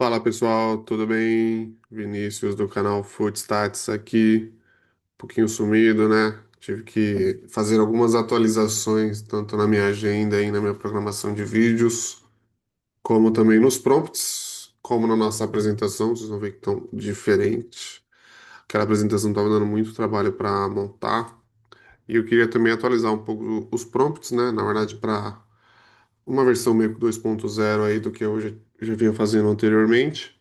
Fala pessoal, tudo bem? Vinícius do canal Footstats aqui, um pouquinho sumido, né? Tive que fazer algumas atualizações, tanto na minha agenda e na minha programação de vídeos, como também nos prompts, como na nossa apresentação, vocês vão ver que estão diferentes. Aquela apresentação estava dando muito trabalho para montar, e eu queria também atualizar um pouco os prompts, né? Na verdade, para uma versão meio que 2.0 aí do que eu já vinha fazendo anteriormente.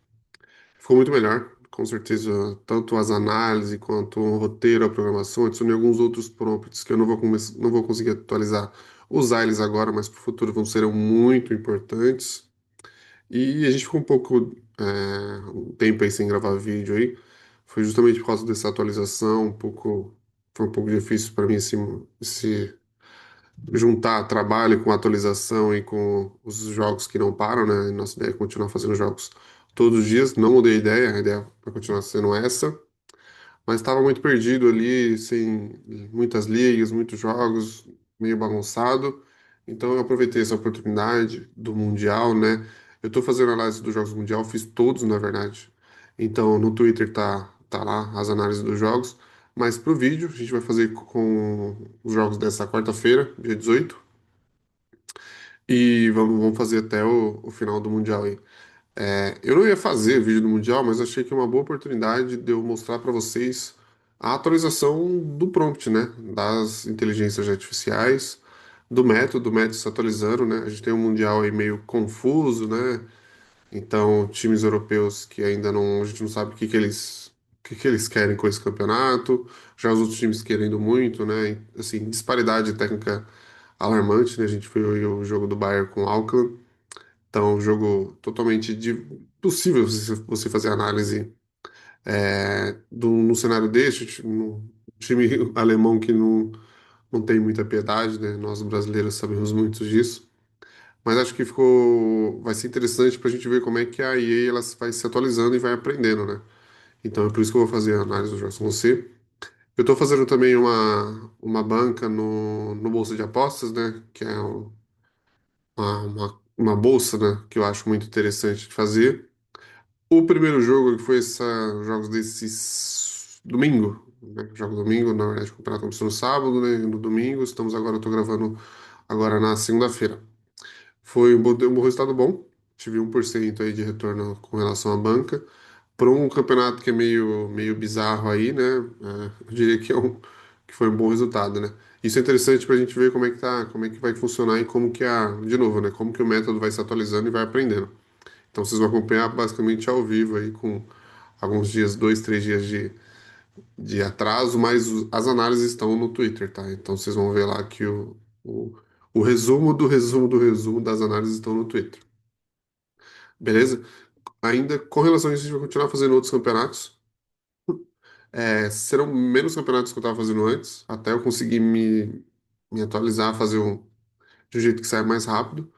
Ficou muito melhor, com certeza, tanto as análises quanto o roteiro, a programação. Adicionei alguns outros prompts que eu não vou conseguir atualizar, usar eles agora, mas para o futuro vão ser muito importantes. E a gente ficou um tempo aí sem gravar vídeo aí. Foi justamente por causa dessa atualização, foi um pouco difícil para mim esse juntar trabalho com atualização e com os jogos que não param, né? Nossa ideia é continuar fazendo jogos todos os dias. Não mudei a ideia vai continuar sendo essa, mas estava muito perdido ali, sem muitas ligas, muitos jogos, meio bagunçado. Então eu aproveitei essa oportunidade do Mundial, né? Eu estou fazendo análise dos jogos do Mundial, fiz todos, na verdade. Então no Twitter tá lá as análises dos jogos. Mas pro vídeo, a gente vai fazer com os jogos dessa quarta-feira, dia 18. E vamos fazer até o final do Mundial aí. Eu não ia fazer vídeo do Mundial, mas achei que é uma boa oportunidade de eu mostrar para vocês a atualização do prompt, né? Das inteligências artificiais, do método se atualizando, né? A gente tem um Mundial aí meio confuso, né? Então, times europeus que ainda não, a gente não sabe o que que eles querem com esse campeonato. Já os outros times querendo muito, né? Assim, disparidade técnica alarmante, né? A gente viu aí o jogo do Bayern com o Auckland. Então, um jogo possível você fazer análise num cenário desse, num time alemão que não tem muita piedade, né? Nós brasileiros sabemos muito disso. Mas acho que vai ser interessante para a gente ver como é que a EA ela vai se atualizando e vai aprendendo, né? Então é por isso que eu vou fazer a análise dos jogos com você. Eu estou fazendo também uma banca no Bolsa de Apostas, né? Que é uma bolsa, né? Que eu acho muito interessante de fazer. O primeiro jogo que foi jogos desses domingo, né? Jogo domingo, na verdade, o campeonato começou no sábado, né? No domingo, eu tô gravando agora na segunda-feira. Foi deu um resultado bom, tive 1% aí de retorno com relação à banca. Para um campeonato que é meio bizarro aí, né? Eu diria que foi um bom resultado, né? Isso é interessante para a gente ver como é que tá, como é que vai funcionar e de novo, né? Como que o método vai se atualizando e vai aprendendo. Então vocês vão acompanhar basicamente ao vivo aí com alguns dias, 2, 3 dias de atraso, mas as análises estão no Twitter, tá? Então vocês vão ver lá que o resumo do resumo do resumo das análises estão no Twitter. Beleza? Ainda com relação a isso, a gente vai continuar fazendo outros campeonatos. Serão menos campeonatos que eu estava fazendo antes, até eu conseguir me atualizar, de um jeito que saia mais rápido.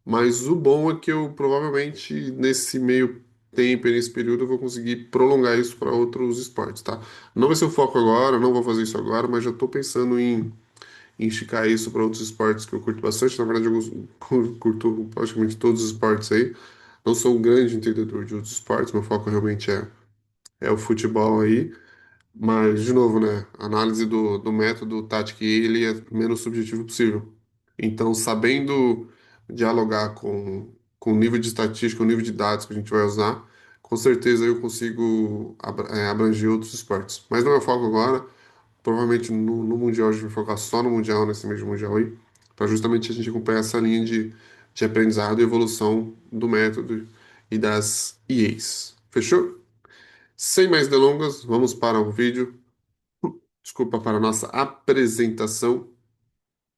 Mas o bom é que eu provavelmente nesse meio tempo, e nesse período, eu vou conseguir prolongar isso para outros esportes, tá? Não vai ser o foco agora, não vou fazer isso agora, mas já estou pensando em esticar isso para outros esportes que eu curto bastante. Na verdade, curto praticamente todos os esportes aí. Não sou um grande entendedor de outros esportes, meu foco realmente é o futebol aí. Mas, de novo, né? Análise do método tático ele é o menos subjetivo possível. Então, sabendo dialogar com o nível de estatística, o nível de dados que a gente vai usar, com certeza eu consigo abranger outros esportes. Mas não é o foco agora. Provavelmente no Mundial a gente vai focar só no Mundial, nesse mês de Mundial aí, para justamente a gente acompanhar essa linha de aprendizado e evolução do método e das EAs. Fechou? Sem mais delongas, vamos para o vídeo. Desculpa, para a nossa apresentação.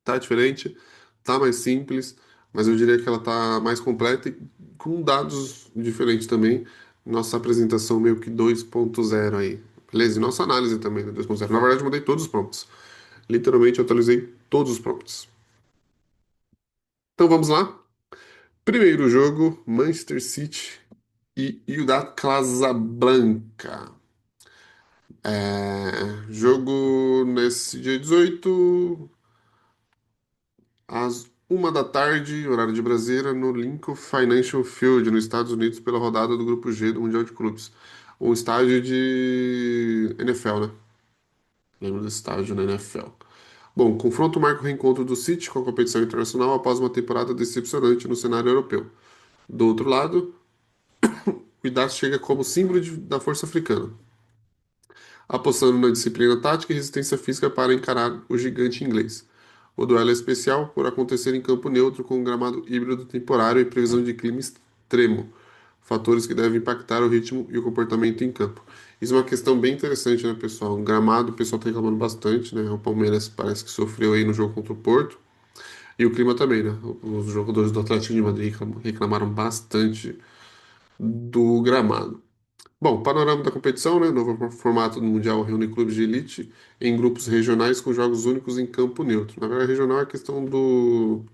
Tá diferente, tá mais simples, mas eu diria que ela tá mais completa e com dados diferentes também. Nossa apresentação meio que 2.0 aí. Beleza? E nossa análise também do 2.0. Na verdade, eu mudei todos os prompts. Literalmente, eu atualizei todos os prompts. Então vamos lá. Primeiro jogo, Manchester City e o da Casablanca. Jogo nesse dia 18, Uma da tarde, horário de Brasília, no Lincoln Financial Field, nos Estados Unidos, pela rodada do Grupo G do Mundial de Clubes. Um estádio de NFL, né? Lembro desse estádio na NFL. Bom, confronto marca o reencontro do City com a competição internacional após uma temporada decepcionante no cenário europeu. Do outro lado, o Midas chega como símbolo da força africana, apostando na disciplina tática e resistência física para encarar o gigante inglês. O duelo é especial por acontecer em campo neutro com um gramado híbrido temporário e previsão de clima extremo, fatores que devem impactar o ritmo e o comportamento em campo. Isso é uma questão bem interessante, né, pessoal? O gramado, o pessoal está reclamando bastante, né? O Palmeiras parece que sofreu aí no jogo contra o Porto. E o clima também, né? Os jogadores do Atlético de Madrid reclamaram bastante do gramado. Bom, panorama da competição, né? Novo formato do Mundial reúne clubes de elite em grupos regionais com jogos únicos em campo neutro. Na verdade, regional é a questão do,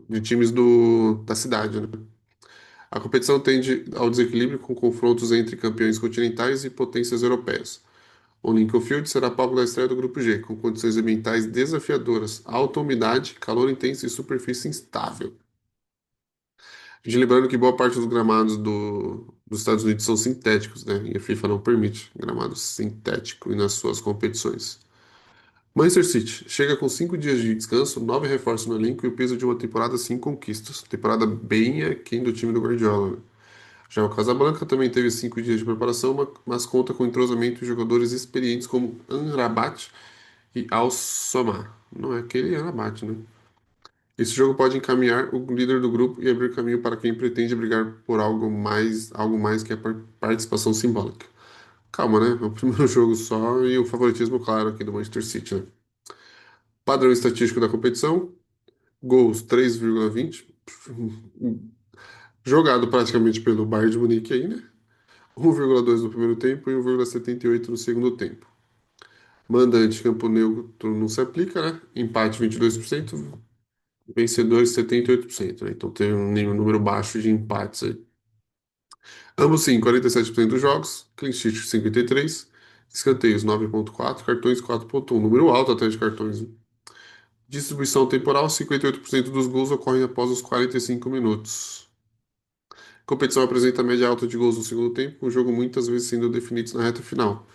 de times da cidade, né? A competição tende ao desequilíbrio com confrontos entre campeões continentais e potências europeias. O Lincoln Field será palco da estreia do Grupo G, com condições ambientais desafiadoras, alta umidade, calor intenso e superfície instável. A gente lembrando que boa parte dos gramados dos Estados Unidos são sintéticos, né? E a FIFA não permite gramado sintético nas suas competições. Manchester City chega com 5 dias de descanso, 9 reforços no elenco e o peso de uma temporada sem conquistas. Temporada bem aquém do time do Guardiola, né? Já o Casablanca também teve 5 dias de preparação, mas conta com entrosamento de jogadores experientes como Amrabat e Al-Somah. Não é aquele Amrabat, né? Esse jogo pode encaminhar o líder do grupo e abrir caminho para quem pretende brigar por algo mais que a participação simbólica. Calma, né? É o primeiro jogo só e o favoritismo claro aqui do Manchester City, né? Padrão estatístico da competição: gols 3,20, jogado praticamente pelo Bayern de Munique aí, né? 1,2 no primeiro tempo e 1,78 no segundo tempo. Mandante campo neutro não se aplica, né? Empate 22%, vencedores 78%, né? Então tem um número baixo de empates aí. Ambos sim, 47% dos jogos, clean sheet 53, escanteios 9,4, cartões 4,1, número alto até de cartões, né? Distribuição temporal, 58% dos gols ocorrem após os 45 minutos. A competição apresenta média alta de gols no segundo tempo, com o jogo muitas vezes sendo definidos na reta final.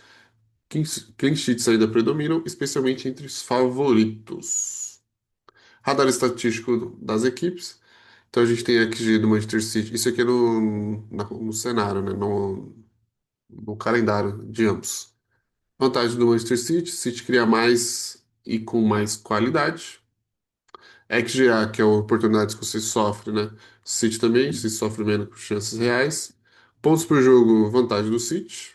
Clean sheets ainda predominam, especialmente entre os favoritos. Radar estatístico das equipes. Então a gente tem a XG do Manchester City. Isso aqui é no cenário, né? No calendário de ambos. Vantagem do Manchester City: City cria mais e com mais qualidade. XGA, que é a oportunidades que você sofre, né? City também, se sofre menos com chances reais. Pontos por jogo, vantagem do City.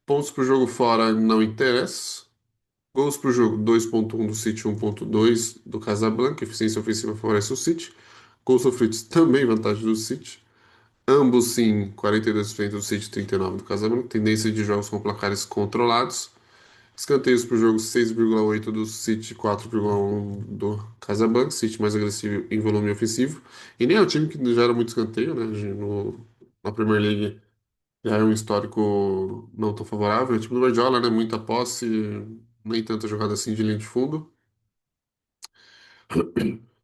Pontos por jogo fora não interessa. Gols por jogo, 2,1 do City, 1,2 do Casablanca. Eficiência ofensiva favorece o City. Gols sofridos também vantagem do City. Ambos, sim, 42% do City, 39% do Casablanca. Tendência de jogos com placares controlados. Escanteios por jogo, 6,8 do City, 4,1 do Casablanca. City mais agressivo em volume ofensivo. E nem é o time que gera muito escanteio, né? Na Premier League já é um histórico não tão favorável. O time do Guardiola, né? Muita posse, nem tanta jogada assim de linha de fundo.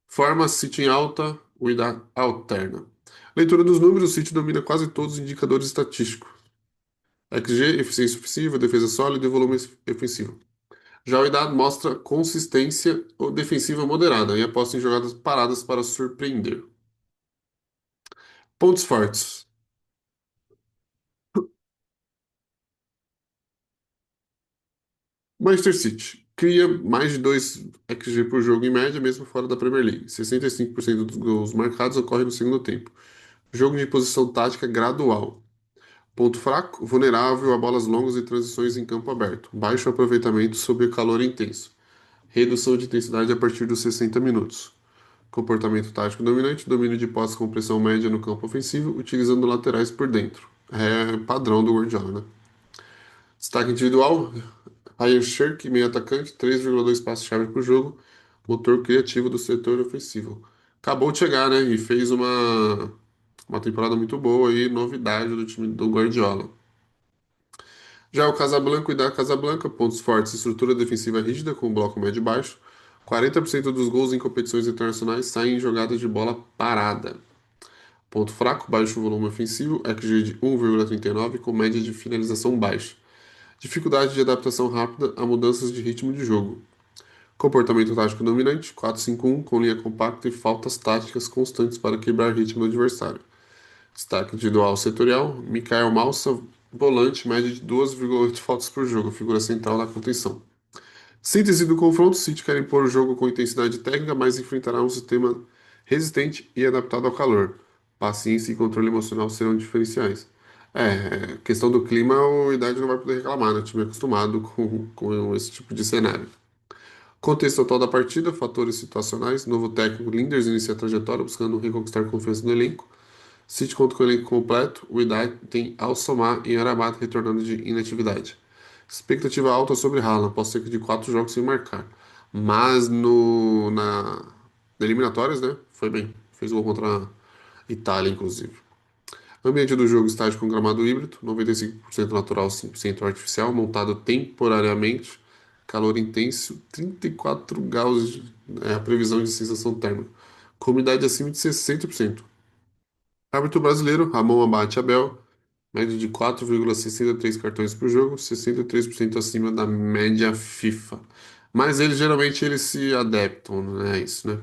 Forma City em alta, o IDA alterna. Leitura dos números, o City domina quase todos os indicadores estatísticos. XG, eficiência ofensiva, defesa sólida e volume ofensivo. Já o IDA mostra consistência defensiva moderada e aposta em jogadas paradas para surpreender. Pontos fortes. Manchester City cria mais de 2 XG por jogo em média, mesmo fora da Premier League. 65% dos gols marcados ocorrem no segundo tempo. Jogo de posição tática gradual. Ponto fraco, vulnerável a bolas longas e transições em campo aberto. Baixo aproveitamento sob calor intenso. Redução de intensidade a partir dos 60 minutos. Comportamento tático dominante, domínio de posse com pressão média no campo ofensivo, utilizando laterais por dentro. É padrão do Guardiola, né? Destaque individual, Ryan Shirk, meio atacante, 3,2 passes-chave por jogo, motor criativo do setor ofensivo. Acabou de chegar, né? E fez uma temporada muito boa aí, novidade do time do Guardiola. Já o Casablanca e da Casablanca, pontos fortes, estrutura defensiva rígida com bloco médio e baixo. 40% dos gols em competições internacionais saem em jogadas de bola parada. Ponto fraco, baixo volume ofensivo, XG de 1,39 com média de finalização baixa. Dificuldade de adaptação rápida a mudanças de ritmo de jogo. Comportamento tático dominante, 4-5-1 com linha compacta e faltas táticas constantes para quebrar ritmo do adversário. Destaque individual setorial, Mikael Malsa, volante, média de 2,8 faltas por jogo, figura central na contenção. Síntese do confronto, City quer impor o jogo com intensidade técnica, mas enfrentará um sistema resistente e adaptado ao calor. Paciência e controle emocional serão diferenciais. Questão do clima, o Idade não vai poder reclamar, né? O time é acostumado com esse tipo de cenário. Contexto total da partida, fatores situacionais, novo técnico, Linders inicia a trajetória buscando reconquistar confiança no elenco. City conta com o elenco completo, o Idai tem Al-Somar e Arabat retornando de inatividade. Expectativa alta sobre Haaland, após cerca de 4 jogos sem marcar. Mas na eliminatórias, né? Foi bem. Fez gol contra a Itália, inclusive. Ambiente do jogo, estádio com gramado híbrido, 95% natural, 5% artificial, montado temporariamente. Calor intenso, 34 graus é a previsão de sensação térmica. Com umidade acima de 60%. Árbitro brasileiro, Ramon Abate Abel, média de 4,63 cartões por jogo, 63% acima da média FIFA. Mas eles geralmente eles se adaptam, né? É isso, né?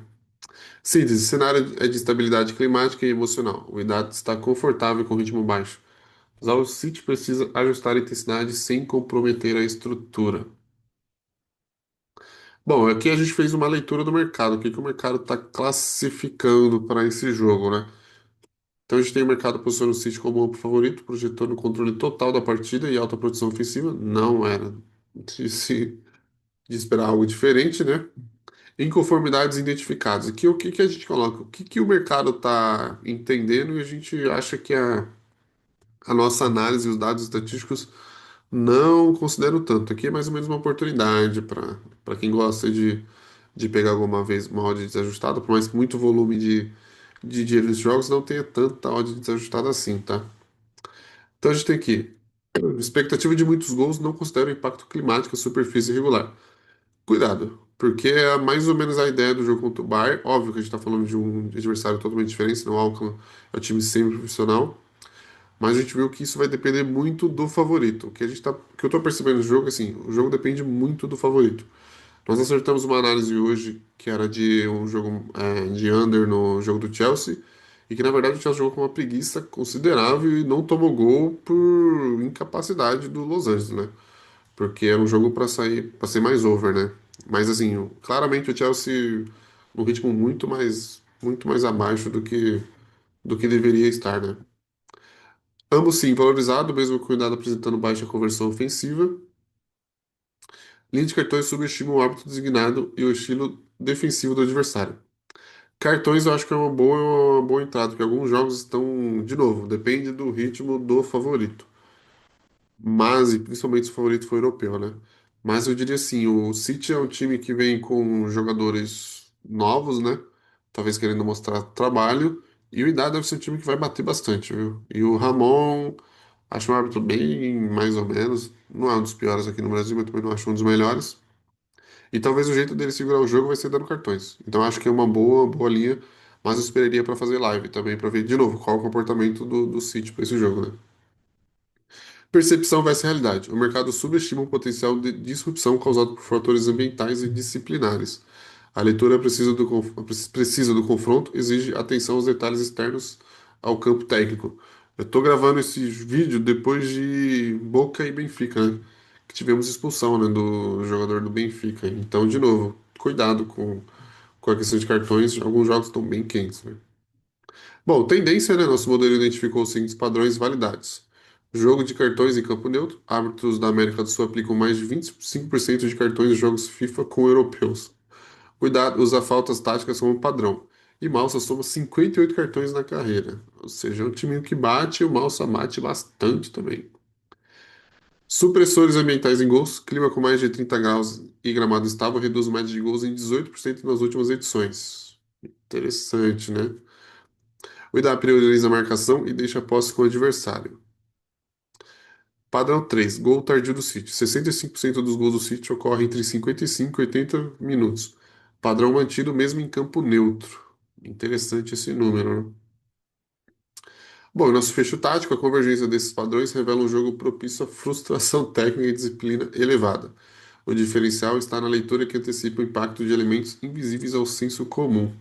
Síntese, cenário é de estabilidade climática e emocional. O Idade está confortável com ritmo baixo. Já o City precisa ajustar a intensidade sem comprometer a estrutura. Bom, aqui a gente fez uma leitura do mercado, o que que o mercado está classificando para esse jogo, né? Então a gente tem o mercado posicionando o City como amplo favorito, projetando o controle total da partida e alta produção ofensiva. Não era de esperar algo diferente, né? Inconformidades identificadas. Aqui o que que a gente coloca? O que que o mercado está entendendo e a gente acha que a nossa análise e os dados estatísticos não consideram tanto. Aqui é mais ou menos uma oportunidade para quem gosta de pegar alguma vez uma odd desajustada, por mais que muito volume de dinheiro nos jogos não tenha tanta odd desajustada assim, tá? Então a gente tem aqui, expectativa de muitos gols não considera o impacto climático à superfície irregular. Cuidado, porque é mais ou menos a ideia do jogo contra o Bayern. Óbvio que a gente está falando de um adversário totalmente diferente, senão o Auckland é um time semi-profissional, mas a gente viu que isso vai depender muito do favorito. O que eu tô percebendo no jogo, assim, o jogo depende muito do favorito. Nós acertamos uma análise hoje que era de um jogo de under no jogo do Chelsea, e que na verdade o Chelsea jogou com uma preguiça considerável e não tomou gol por incapacidade do Los Angeles, né? Porque era um jogo para ser mais over, né? Mas assim, claramente o Chelsea num ritmo muito mais abaixo do que deveria estar, né? Ambos sim, valorizado, mesmo com o cuidado apresentando baixa conversão ofensiva. Linha de cartões subestima o árbitro designado e o estilo defensivo do adversário. Cartões eu acho que é uma boa entrada, porque alguns jogos estão, de novo, depende do ritmo do favorito. Mas, e principalmente se o favorito for europeu, né? Mas eu diria assim, o City é um time que vem com jogadores novos, né? Talvez querendo mostrar trabalho. E o Idade deve ser um time que vai bater bastante, viu? E o Ramon, acho um árbitro bem mais ou menos. Não é um dos piores aqui no Brasil, mas também não acho um dos melhores. E talvez o jeito dele segurar o jogo vai ser dando cartões. Então acho que é uma boa linha, mas eu esperaria para fazer live também, para ver de novo qual é o comportamento do City para esse jogo, né? Percepção versus realidade. O mercado subestima o potencial de disrupção causado por fatores ambientais e disciplinares. A leitura precisa do confronto, exige atenção aos detalhes externos ao campo técnico. Eu estou gravando esse vídeo depois de Boca e Benfica, né? Que tivemos expulsão, né, do jogador do Benfica. Então, de novo, cuidado com a questão de cartões. Alguns jogos estão bem quentes, né? Bom, tendência, né? Nosso modelo identificou os seguintes padrões e validades. Jogo de cartões em campo neutro. Árbitros da América do Sul aplicam mais de 25% de cartões em jogos FIFA com europeus. Cuidado, usa faltas táticas como padrão. E Malsa soma 58 cartões na carreira. Ou seja, é um time que bate e o Malsa bate bastante também. Supressores ambientais em gols. Clima com mais de 30 graus e gramado estável reduz média de gols em 18% nas últimas edições. Interessante, né? O IDA prioriza a marcação e deixa a posse com o adversário. Padrão 3, gol tardio do City. 65% dos gols do City ocorrem entre 55 e 80 minutos. Padrão mantido mesmo em campo neutro. Interessante esse número, né? Bom, em nosso fecho tático, a convergência desses padrões revela um jogo propício à frustração técnica e disciplina elevada. O diferencial está na leitura que antecipa o impacto de elementos invisíveis ao senso comum.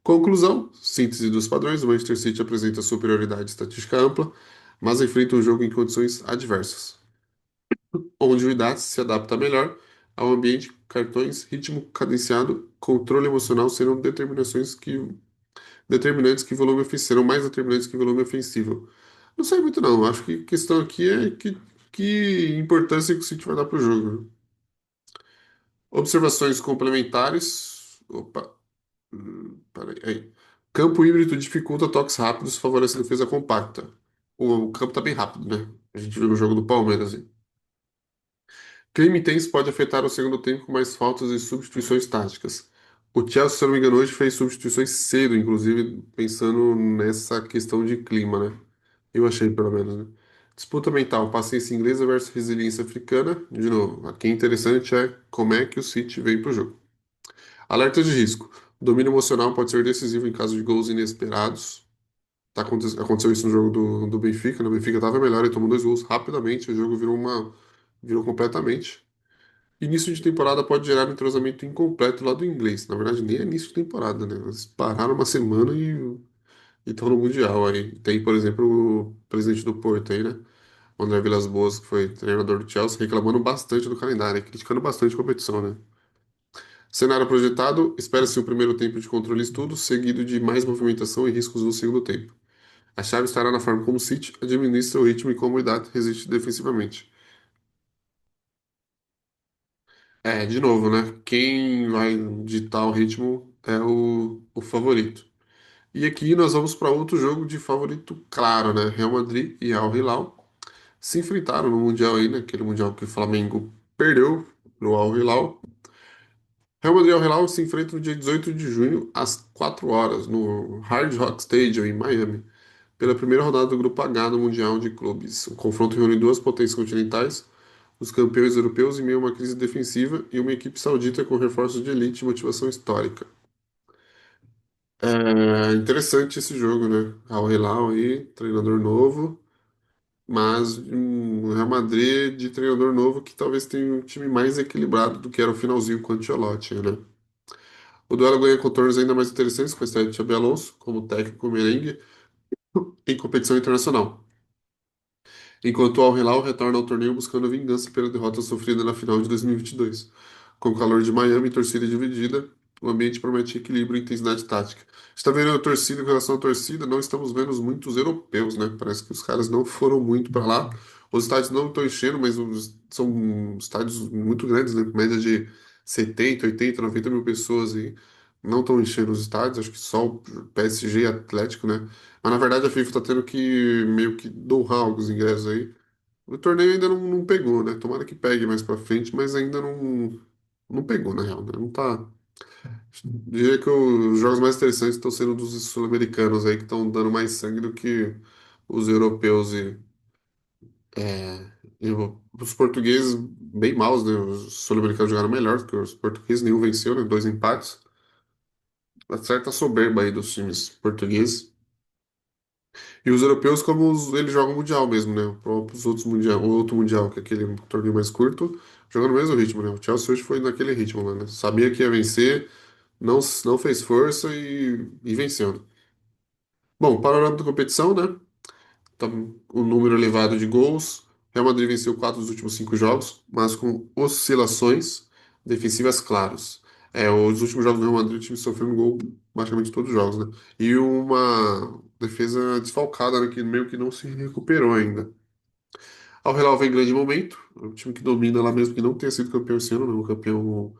Conclusão: síntese dos padrões, o Manchester City apresenta superioridade estatística ampla, mas enfrenta um jogo em condições adversas, onde o IDATS se adapta melhor ao ambiente, cartões, ritmo cadenciado, controle emocional serão determinantes que volume serão mais determinantes que volume ofensivo. Não sei muito não, acho que a questão aqui é que importância que o City vai dar para o jogo, né? Observações complementares. Opa, peraí. Aí. Campo híbrido dificulta toques rápidos, favorece a defesa compacta. O campo tá bem rápido, né? A gente viu no jogo do Palmeiras. Clima intenso pode afetar o segundo tempo com mais faltas e substituições táticas. O Chelsea, se eu não me engano, hoje fez substituições cedo, inclusive pensando nessa questão de clima, né? Eu achei, pelo menos, né? Disputa mental, paciência inglesa versus resiliência africana. De novo, aqui é interessante é como é que o City vem pro jogo. Alerta de risco. O domínio emocional pode ser decisivo em caso de gols inesperados. Aconteceu isso no jogo do Benfica, né? O Benfica estava melhor e tomou dois gols rapidamente. O jogo virou completamente. Início de temporada pode gerar um entrosamento incompleto lá do inglês. Na verdade, nem é início de temporada, né? Eles pararam uma semana e estão no Mundial aí. Tem, por exemplo, o presidente do Porto aí, né? O André Villas-Boas, que foi treinador do Chelsea, reclamando bastante do calendário, e criticando bastante a competição, né? Cenário projetado, espera-se um primeiro tempo de controle e estudo, seguido de mais movimentação e riscos no segundo tempo. A chave estará na forma como o City administra o ritmo e como o Idade resiste defensivamente. É, de novo, né? Quem vai ditar o ritmo é o favorito. E aqui nós vamos para outro jogo de favorito claro, né? Real Madrid e Al Hilal se enfrentaram no Mundial aí, né? Aquele Mundial que o Flamengo perdeu pro Al Hilal. Real Madrid e Al Hilal se enfrentam no dia 18 de junho, às 4 horas, no Hard Rock Stadium, em Miami, pela primeira rodada do Grupo H no Mundial de Clubes. O confronto reúne duas potências continentais, os campeões europeus em meio a uma crise defensiva e uma equipe saudita com reforços de elite e motivação histórica. É interessante esse jogo, né? Al Hilal aí, treinador novo, mas um Real Madrid de treinador novo que talvez tenha um time mais equilibrado do que era o finalzinho com o Ancelotti, né? O duelo ganha contornos ainda mais interessantes com a estreia de Xabi Alonso como técnico merengue em competição internacional. Enquanto o Al Hilal retorna ao torneio buscando vingança pela derrota sofrida na final de 2022. Com o calor de Miami e torcida dividida, o ambiente promete equilíbrio e intensidade tática. Está vendo a torcida em relação à torcida? Não estamos vendo muitos europeus, né? Parece que os caras não foram muito para lá. Os estádios não estão enchendo, mas são estádios muito grandes, né? Com média de 70, 80, 90 mil pessoas e não estão enchendo os estádios. Acho que só o PSG e Atlético, né? Mas na verdade a FIFA está tendo que meio que doar alguns ingressos aí. O torneio ainda não pegou, né? Tomara que pegue mais pra frente, mas ainda não pegou, na real, né? Não tá. Diria que os jogos mais interessantes estão sendo dos sul-americanos aí, que estão dando mais sangue do que os europeus e os portugueses bem maus, né? Os sul-americanos jogaram melhor do que os portugueses, nenhum venceu, né? Dois empates. Uma certa soberba aí dos times portugueses. E os europeus, como eles jogam mundial mesmo, né? Os outros mundial, o outro mundial, que é aquele torneio mais curto, jogando no mesmo ritmo, né? O Chelsea hoje foi naquele ritmo lá, né? Sabia que ia vencer, não fez força e venceu, né? Bom, panorama da competição, né? Tá um número elevado de gols. Real Madrid venceu quatro dos últimos cinco jogos, mas com oscilações defensivas claras. É, os últimos jogos do Real Madrid, o time sofreu um gol praticamente todos os jogos, né? E uma defesa desfalcada, né? Que meio que não se recuperou ainda. Ao Hilal vem em grande momento. É um time que domina lá mesmo, que não tenha sido campeão esse ano, né? O campeão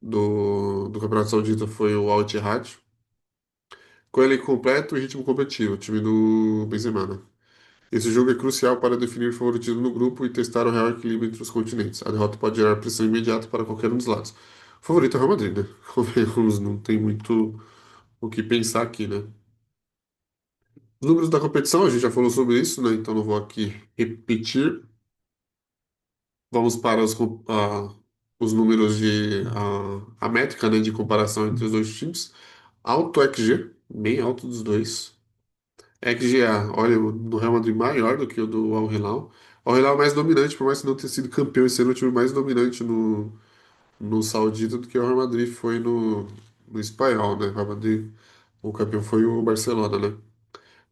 do Campeonato Saudita foi o Al Ittihad. Com ele completo e ritmo competitivo, o time do Benzema, né? Esse jogo é crucial para definir favoritismo no grupo e testar o real equilíbrio entre os continentes. A derrota pode gerar pressão imediata para qualquer um dos lados. O favorito é o Real Madrid, né? Convenhamos, não tem muito o que pensar aqui, né? Os números da competição, a gente já falou sobre isso, né? Então não vou aqui repetir. Vamos para os números a métrica, né, de comparação entre os dois times. Alto XG, bem alto dos dois. XGA, olha, o do Real Madrid maior do que o do Al Hilal. O Al Hilal é mais dominante, por mais que não tenha sido campeão e sendo o time mais dominante no Saudita do que o Real Madrid foi no Espanhol, né? O Real Madrid, o campeão foi o Barcelona, né?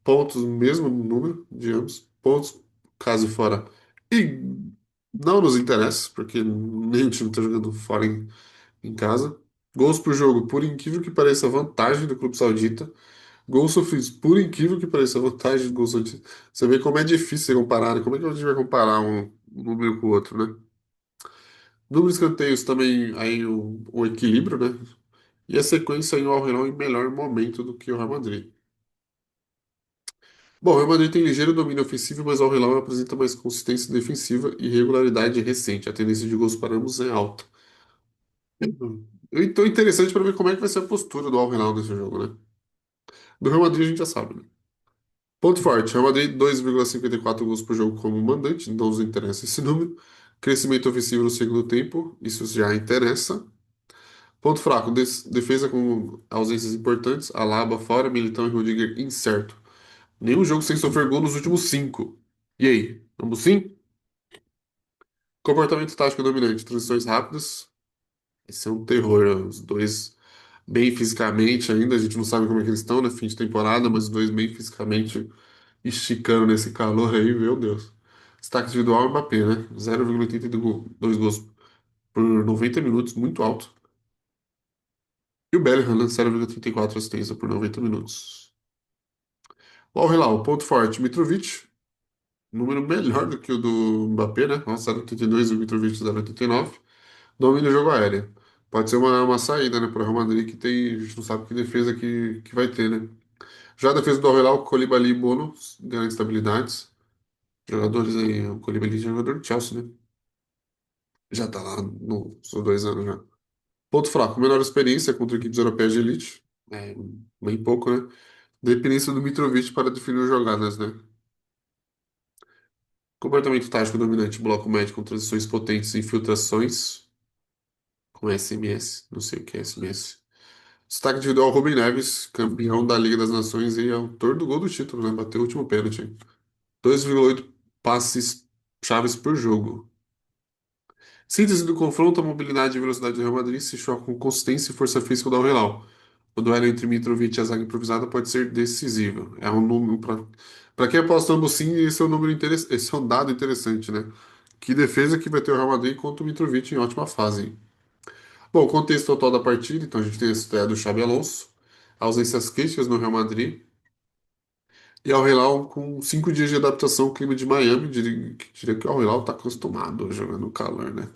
Pontos, mesmo número de ambos. Pontos, caso fora. E não nos interessa, porque nem o time está jogando fora em casa. Gols por jogo, por incrível que pareça, a vantagem do Clube Saudita. Gols sofridos, por incrível que pareça, a vantagem do Clube Saudita. Você vê como é difícil você comparar, né? Como é que a gente vai comparar um número com o outro, né? Número de escanteios também, aí o equilíbrio, né? E a sequência aí o Al Hilal em melhor momento do que o Real Madrid. Bom, o Real Madrid tem ligeiro domínio ofensivo, mas o Al Hilal apresenta mais consistência defensiva e regularidade recente. A tendência de gols para ambos é alta. Então, interessante para ver como é que vai ser a postura do Al Hilal nesse jogo, né? Do Real Madrid a gente já sabe, né? Ponto forte: Real Madrid 2,54 gols por jogo como mandante, não nos interessa esse número. Crescimento ofensivo no segundo tempo, isso já interessa. Ponto fraco: defesa com ausências importantes. Alaba fora, Militão e Rudiger incerto. Nenhum jogo sem sofrer gol nos últimos cinco. E aí? Vamos sim? Comportamento tático dominante, transições rápidas. Esse é um terror, né? Os dois bem fisicamente ainda, a gente não sabe como é que eles estão, né? Fim de temporada, mas os dois bem fisicamente esticando nesse calor aí, meu Deus. Destaque individual, Mbappé, né? 0,82 gols por 90 minutos, muito alto. E o Bellingham, né? 0,34 assistência por 90 minutos. O Al Hilal, ponto forte, Mitrovic, número melhor do que o do Mbappé, né? Nossa, 0,82 e o Mitrovic 0,89. Domina o jogo aéreo. Pode ser uma saída, né, para o Real Madrid, que tem, a gente não sabe que defesa que vai ter, né? Já a defesa do Al Hilal, Koulibaly e Bono, grandes estabilidades. Jogadores aí, o Koulibaly é jogador do Chelsea, né? Já tá lá nos 2 anos já. Ponto fraco, menor experiência contra equipes europeias de elite. É, bem pouco, né? Dependência do Mitrovic para definir jogadas, né? Comportamento tático dominante, bloco médio com transições potentes e infiltrações com SMS. Não sei o que é SMS. Destaque individual, Rubem Neves, campeão da Liga das Nações e autor do gol do título, né? Bateu o último pênalti. 2,8 passes chaves por jogo. Síntese do confronto, a mobilidade e velocidade do Real Madrid se chocam com consistência e força física do Al Hilal. O duelo entre Mitrovic e a zaga improvisada pode ser decisivo. É um número para quem aposta ambos sim, esse é um número esse é um dado interessante, né? Que defesa que vai ter o Real Madrid contra o Mitrovic em ótima fase. Bom, o contexto total da partida, então a gente tem a estreia do Xabi Alonso, ausências críticas no Real Madrid e Al Hilal com 5 dias de adaptação ao clima de Miami, diria que o Al Hilal está acostumado jogando no calor, né?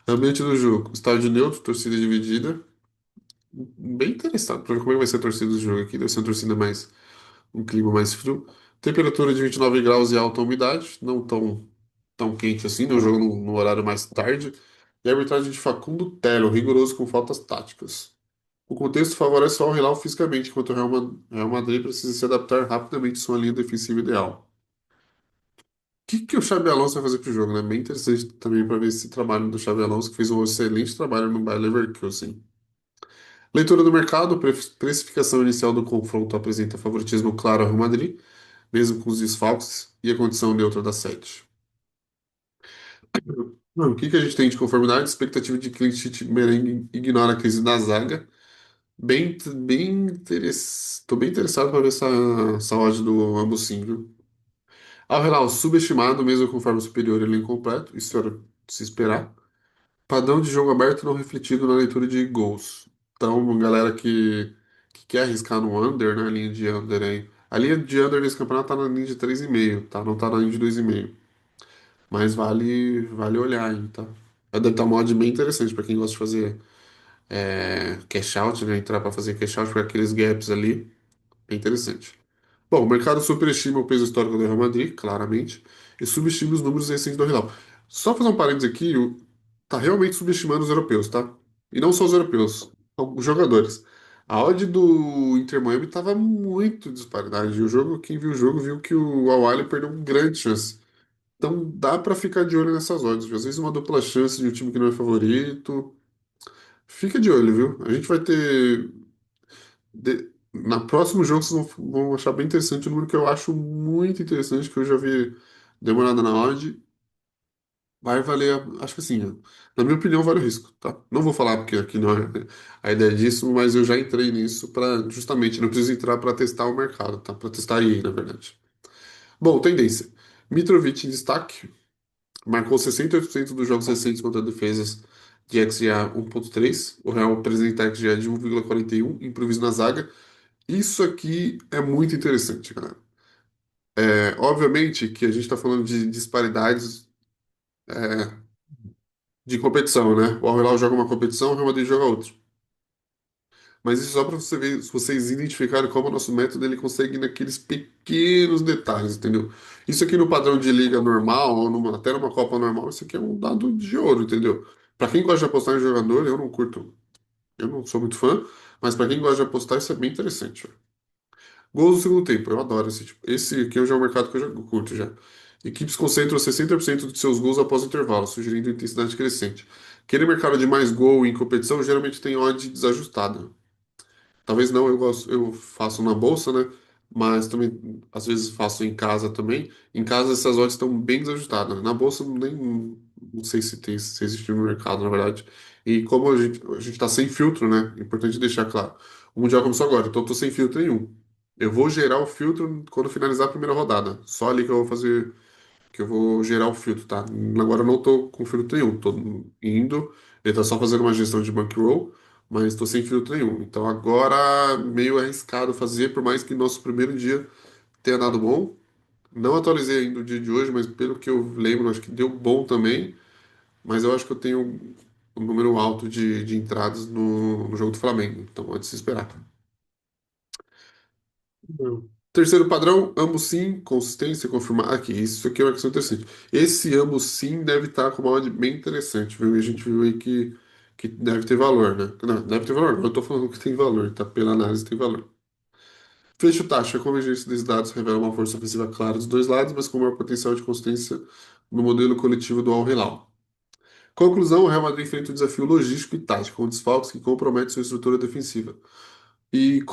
Ambiente do jogo, estádio neutro, torcida dividida. Bem interessado para ver como é que vai ser a torcida do jogo aqui. Deve ser uma torcida mais, um clima mais frio. Temperatura de 29 graus e alta umidade, não tão quente assim, né? O jogo no horário mais tarde. E a arbitragem de Facundo Telo, rigoroso com faltas táticas. O contexto favorece ao Hilal fisicamente, enquanto o Real Madrid precisa se adaptar rapidamente à sua linha defensiva ideal. O que o Xabi Alonso vai fazer pro jogo, né? Bem interessante também para ver esse trabalho do Xabi Alonso, que fez um excelente trabalho no Bayer Leverkusen. Leitura do mercado, precificação inicial do confronto apresenta favoritismo claro ao Real Madrid, mesmo com os desfalques e a condição neutra da sede. O que a gente tem de conformidade? Expectativa de clean sheet merengue ignora a crise da zaga. Tô bem interessado para ver essa odd do ambos sim, viu? Al Hilal, subestimado, mesmo com forma superior, ele é incompleto, isso era de se esperar. Padrão de jogo aberto não refletido na leitura de gols. Então, galera que quer arriscar no under, né? A linha de under aí. A linha de under nesse campeonato tá na linha de 3,5, tá? Não tá na linha de 2,5. Mas vale olhar aí, tá? Deve estar uma odd bem interessante para quem gosta de fazer cash out, né? Entrar para fazer cash out para aqueles gaps ali. É interessante. Bom, o mercado superestima o peso histórico do Real Madrid, claramente, e subestima os números recentes do Real. Só fazer um parênteses aqui, tá realmente subestimando os europeus, tá? E não só os europeus, os jogadores. A odd do Inter Miami tava muito disparidade. E o jogo, quem viu o jogo viu que o Al-Ahly perdeu uma grande chance. Então dá pra ficar de olho nessas odds, viu? Às vezes uma dupla chance de um time que não é favorito. Fica de olho, viu? A gente vai ter. Na próximo jogo vocês vão achar bem interessante o número que eu acho muito interessante, que eu já vi, dei uma olhada na odd. Vai valer, acho que assim, na minha opinião, vale o risco, tá? Não vou falar porque aqui não é a ideia disso, mas eu já entrei nisso para justamente, não preciso entrar para testar o mercado, tá? Para testar aí, na verdade. Bom, tendência. Mitrovic em destaque, marcou 68% dos jogos recentes contra defesas de XGA 1.3. O Real apresenta XGA de 1,41, improviso na zaga. Isso aqui é muito interessante, galera. É, obviamente que a gente está falando de disparidades de competição, né? O Al Hilal joga uma competição, o Real Madrid joga outra. Mas isso só para você ver, se vocês identificarem como o nosso método ele consegue ir naqueles pequenos detalhes, entendeu? Isso aqui no padrão de liga normal, ou até numa Copa normal, isso aqui é um dado de ouro, entendeu? Para quem gosta de apostar em jogador, eu não curto, eu não sou muito fã, mas para quem gosta de apostar, isso é bem interessante. Gols no segundo tempo, eu adoro esse tipo. Esse aqui já é um mercado que eu já curto já. Equipes concentram 60% de seus gols após o intervalo, sugerindo intensidade crescente. Aquele mercado de mais gol em competição geralmente tem odd desajustada. Talvez não, eu faço na bolsa, né? Mas também, às vezes, faço em casa também. Em casa, essas odds estão bem desajustadas. Na bolsa, nem não sei se tem, se existe no mercado, na verdade. E como a gente tá sem filtro, né? Importante deixar claro. O Mundial começou agora, então eu tô sem filtro nenhum. Eu vou gerar o filtro quando finalizar a primeira rodada. Só ali que eu vou fazer que eu vou gerar o filtro, tá? Agora eu não tô com filtro nenhum, tô indo, ele tá só fazendo uma gestão de bankroll, mas tô sem filtro nenhum. Então agora meio arriscado fazer, por mais que nosso primeiro dia tenha dado bom. Não atualizei ainda o dia de hoje, mas pelo que eu lembro, acho que deu bom também. Mas eu acho que eu tenho um número alto de entradas no jogo do Flamengo, então pode se esperar. Terceiro padrão, ambos sim, consistência, confirmar. Aqui, isso aqui é uma questão interessante. Esse ambos sim deve estar com uma odd bem interessante, viu? E a gente viu aí que deve ter valor, né? Não, deve ter valor, não, eu tô falando que tem valor, tá? Pela análise tem valor. Fecho taxa, a convergência desses dados revela uma força ofensiva clara dos dois lados, mas com maior potencial de consistência no modelo coletivo do Al Hilal. Conclusão, o Real Madrid enfrenta um desafio logístico e tático, com desfalques que comprometem sua estrutura defensiva. E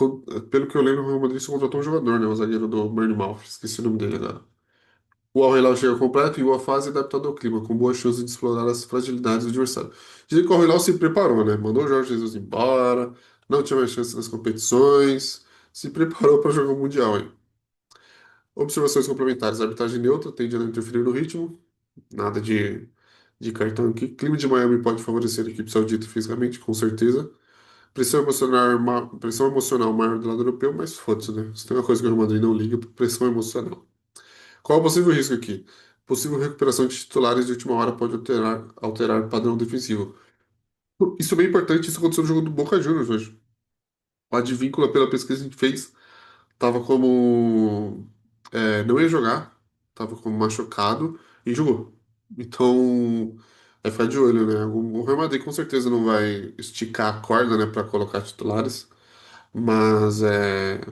pelo que eu lembro, o Real Madrid só contratou um jogador, né? O zagueiro do Bournemouth, esqueci o nome dele agora. O Al Hilal chega completo e boa fase adaptado ao clima, com boa chance de explorar as fragilidades do adversário. Dizem que o Al Hilal se preparou, né? Mandou o Jorge Jesus embora, não tinha mais chance nas competições, se preparou para jogar o Mundial, hein? Observações complementares. A arbitragem neutra tende a não interferir no ritmo, nada de cartão aqui. Clima de Miami pode favorecer a equipe saudita fisicamente, com certeza. Pressão emocional maior do lado europeu, mas foda-se, né? Se tem uma coisa que o Real Madrid não liga, pressão emocional. Qual é o possível risco aqui? Possível recuperação de titulares de última hora pode alterar o padrão defensivo. Isso é bem importante, isso aconteceu no jogo do Boca Juniors hoje. O Advíncula, pela pesquisa que a gente fez, tava como. Não ia jogar, tava como machucado e jogou. Então, vai ficar de olho, né? O Real Madrid com certeza não vai esticar a corda, né, para colocar titulares. Mas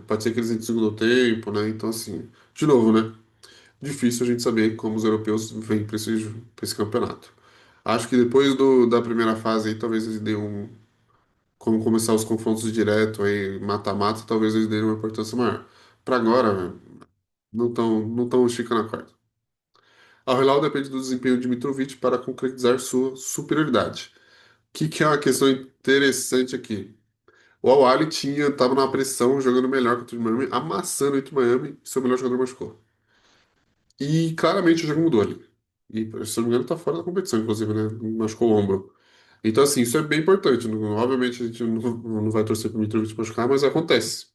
pode ser que eles entrem no segundo tempo, né? Então, assim, de novo, né? Difícil a gente saber como os europeus vêm para esse campeonato. Acho que depois da primeira fase aí, talvez eles dêem um. Como começar os confrontos direto aí, mata-mata, talvez eles dêem uma importância maior. Para agora, não tão esticando a corda. Ao Hilal depende do desempenho de Mitrovic para concretizar sua superioridade. O que é uma questão interessante aqui? O Al-Ahly tava na pressão, jogando melhor que o Inter Miami, amassando o Inter Miami, e seu melhor jogador machucou. E claramente o jogo mudou ali. E, se eu não me engano, tá fora da competição, inclusive, né? Machucou o ombro. Então, assim, isso é bem importante. Obviamente, a gente não vai torcer pro Mitrovic machucar, mas acontece.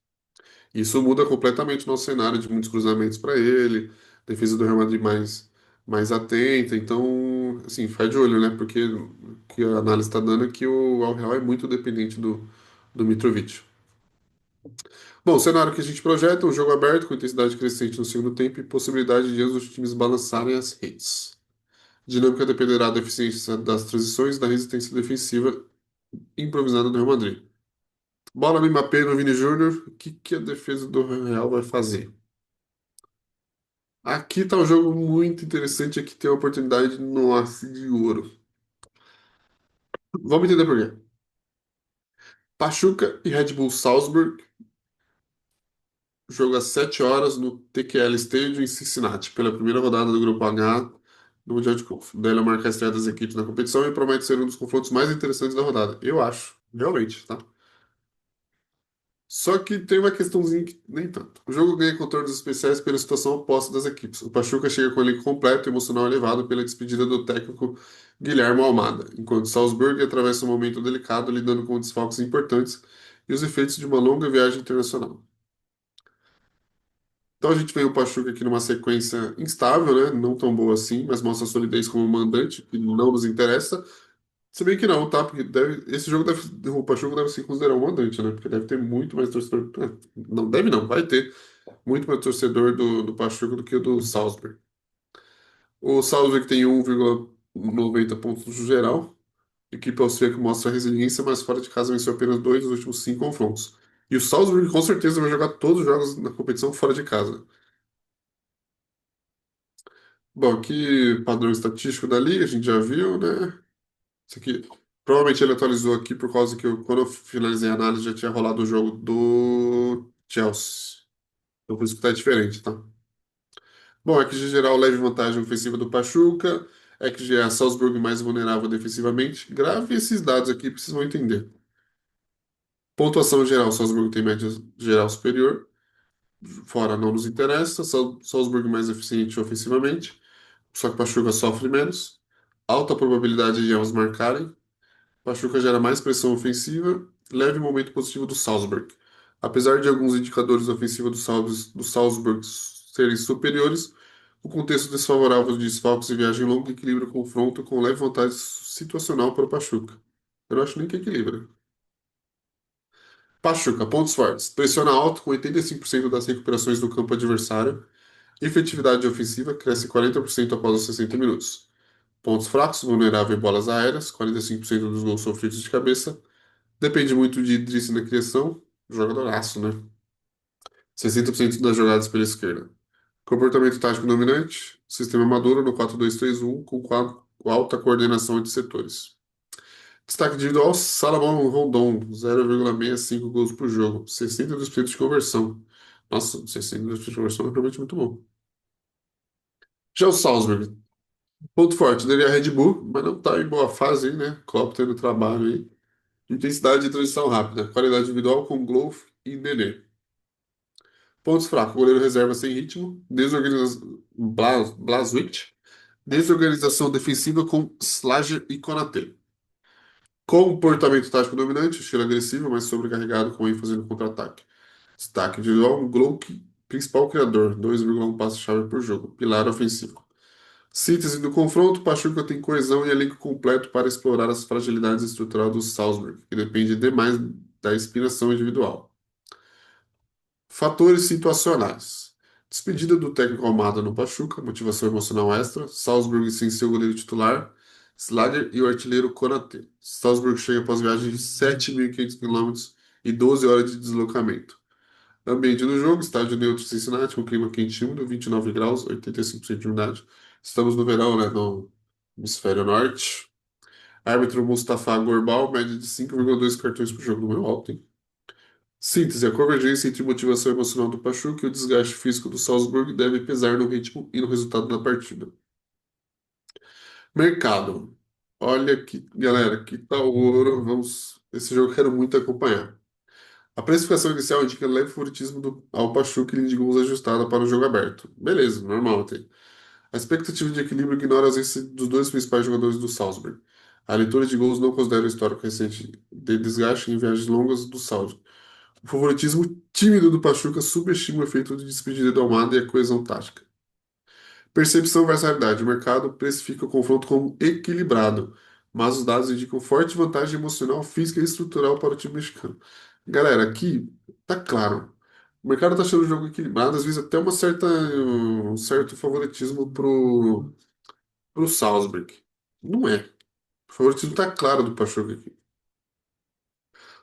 Isso muda completamente o nosso cenário de muitos cruzamentos para ele, defesa do Real Madrid mais atenta. Então, assim, fica de olho, né? Porque o que a análise está dando é que o Al Hilal é muito dependente do Mitrovic. Bom, o cenário que a gente projeta, um jogo aberto com intensidade crescente no segundo tempo e possibilidade de ambos os times balançarem as redes. Dinâmica dependerá da eficiência das transições e da resistência defensiva improvisada do Real Madrid. Bola no Mbappé no Vini Júnior. O que, que a defesa do Real vai fazer? Aqui tá um jogo muito interessante. Aqui tem a oportunidade no Ace de Ouro. Vamos entender por quê. Pachuca e Red Bull Salzburg. Jogo às 7 horas no TQL Stadium em Cincinnati, pela primeira rodada do Grupo H do Mundial de Clubes. Daí ela marca a estreia das equipes na competição e promete ser um dos confrontos mais interessantes da rodada. Eu acho, realmente, tá? Só que tem uma questãozinha que nem tanto. O jogo ganha contornos especiais pela situação oposta das equipes. O Pachuca chega com o elenco completo e emocional elevado pela despedida do técnico Guilherme Almada, enquanto Salzburg atravessa um momento delicado lidando com desfalques importantes e os efeitos de uma longa viagem internacional. Então a gente vê o Pachuca aqui numa sequência instável, né? Não tão boa assim, mas mostra solidez como mandante, que não nos interessa. Se bem que não, tá? Porque esse jogo deve, o Pachuca deve se considerar um mandante, né? Porque deve ter muito mais torcedor. Não deve não, vai ter muito mais torcedor do Pachuca do que o do Salzburg. O Salzburg tem 1,90 pontos no geral. A equipe austríaca mostra resiliência, mas fora de casa venceu apenas dois dos últimos cinco confrontos. E o Salzburg com certeza vai jogar todos os jogos na competição fora de casa. Bom, aqui padrão estatístico da liga, a gente já viu, né? Isso aqui, provavelmente ele atualizou aqui por causa que quando eu finalizei a análise já tinha rolado o jogo do Chelsea. Então por isso que tá diferente, tá? Bom, XG geral leve vantagem ofensiva do Pachuca, XG é a Salzburg mais vulnerável defensivamente. Grave esses dados aqui, precisam entender. Pontuação geral, Salzburg tem média geral superior, fora não nos interessa. Salzburg mais eficiente ofensivamente, só que Pachuca sofre menos. Alta probabilidade de erros marcarem. Pachuca gera mais pressão ofensiva, leve momento positivo do Salzburg. Apesar de alguns indicadores ofensivos do Salzburg serem superiores, o contexto desfavorável de desfalques e viagem longa equilibra o confronto com leve vantagem situacional para o Pachuca. Eu não acho nem que equilibra. Pachuca, pontos fortes. Pressiona alto com 85% das recuperações do campo adversário. Efetividade ofensiva cresce 40% após os 60 minutos. Pontos fracos, vulnerável em bolas aéreas, 45% dos gols sofridos de cabeça. Depende muito de Idriss na criação, jogadoraço, né? 60% das jogadas pela esquerda. Comportamento tático dominante, sistema maduro no 4-2-3-1 com alta coordenação entre setores. Destaque individual, Salomão Rondon, 0,65 gols por jogo, 62% de conversão. Nossa, 62% de conversão é realmente muito bom. Já o Salzburg, ponto forte, dele é a Red Bull, mas não está em boa fase aí, né? Klopp tendo trabalho aí. Intensidade de transição rápida, qualidade individual com Glow e Nenê. Pontos fracos, goleiro reserva sem ritmo, Blažević, desorganização defensiva com Slager e Konaté. Comportamento tático dominante, estilo agressivo, mas sobrecarregado com ênfase no contra-ataque. Destaque individual, Glock, principal criador, 2,1 passe-chave por jogo, pilar ofensivo. Síntese do confronto, Pachuca tem coesão e elenco completo para explorar as fragilidades estruturais do Salzburg, que depende demais da inspiração individual. Fatores situacionais. Despedida do técnico Almada no Pachuca, motivação emocional extra. Salzburg sem seu goleiro titular. Slager e o artilheiro Konaté. Salzburg chega após viagem de 7.500 quilômetros e 12 horas de deslocamento. Ambiente do jogo, estádio neutro Cincinnati, com clima quente e úmido, 29 graus, 85% de umidade. Estamos no verão, né, no hemisfério norte. Árbitro Mustafa Gorbal, média de 5,2 cartões por jogo, número alto, hein? Síntese: a convergência entre motivação emocional do Pachuca e o desgaste físico do Salzburg deve pesar no ritmo e no resultado da partida. Mercado. Olha que, galera, que tal o ouro? Vamos. Esse jogo eu quero muito acompanhar. A precificação inicial indica leve favoritismo ao Pachuca e linha de gols ajustada para o jogo aberto. Beleza, normal até. A expectativa de equilíbrio ignora a ausência dos dois principais jogadores do Salzburg. A leitura de gols não considera o histórico recente de desgaste em viagens longas do Salzburg. O favoritismo tímido do Pachuca subestima o efeito de despedida do Almada e a coesão tática. Percepção versus realidade. O mercado precifica o confronto como equilibrado, mas os dados indicam forte vantagem emocional, física e estrutural para o time mexicano. Galera, aqui tá claro. O mercado tá achando o jogo equilibrado, às vezes até um certo favoritismo pro Salzburg. Não é. O favoritismo tá claro do Pachuca aqui.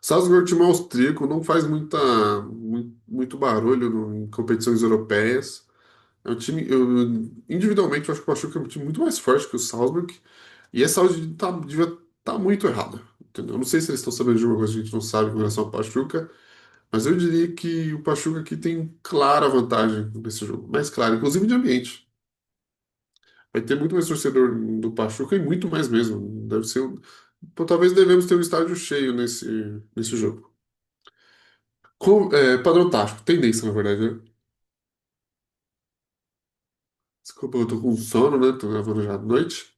Salzburg é um time austríaco, não faz muito barulho em competições europeias. É um time, individualmente, eu acho que o Pachuca é um time muito mais forte que o Salzburg. E essa odd devia estar muito errada. Entendeu? Eu não sei se eles estão sabendo de uma coisa que a gente não sabe com relação ao Pachuca, mas eu diria que o Pachuca aqui tem clara vantagem nesse jogo. Mais clara, inclusive de ambiente. Vai ter muito mais torcedor do Pachuca e muito mais mesmo. Deve ser. Pô, talvez devemos ter um estádio cheio nesse jogo. Padrão tático, tendência, na verdade, né? Desculpa, eu tô com sono, né? Tô gravando já à noite.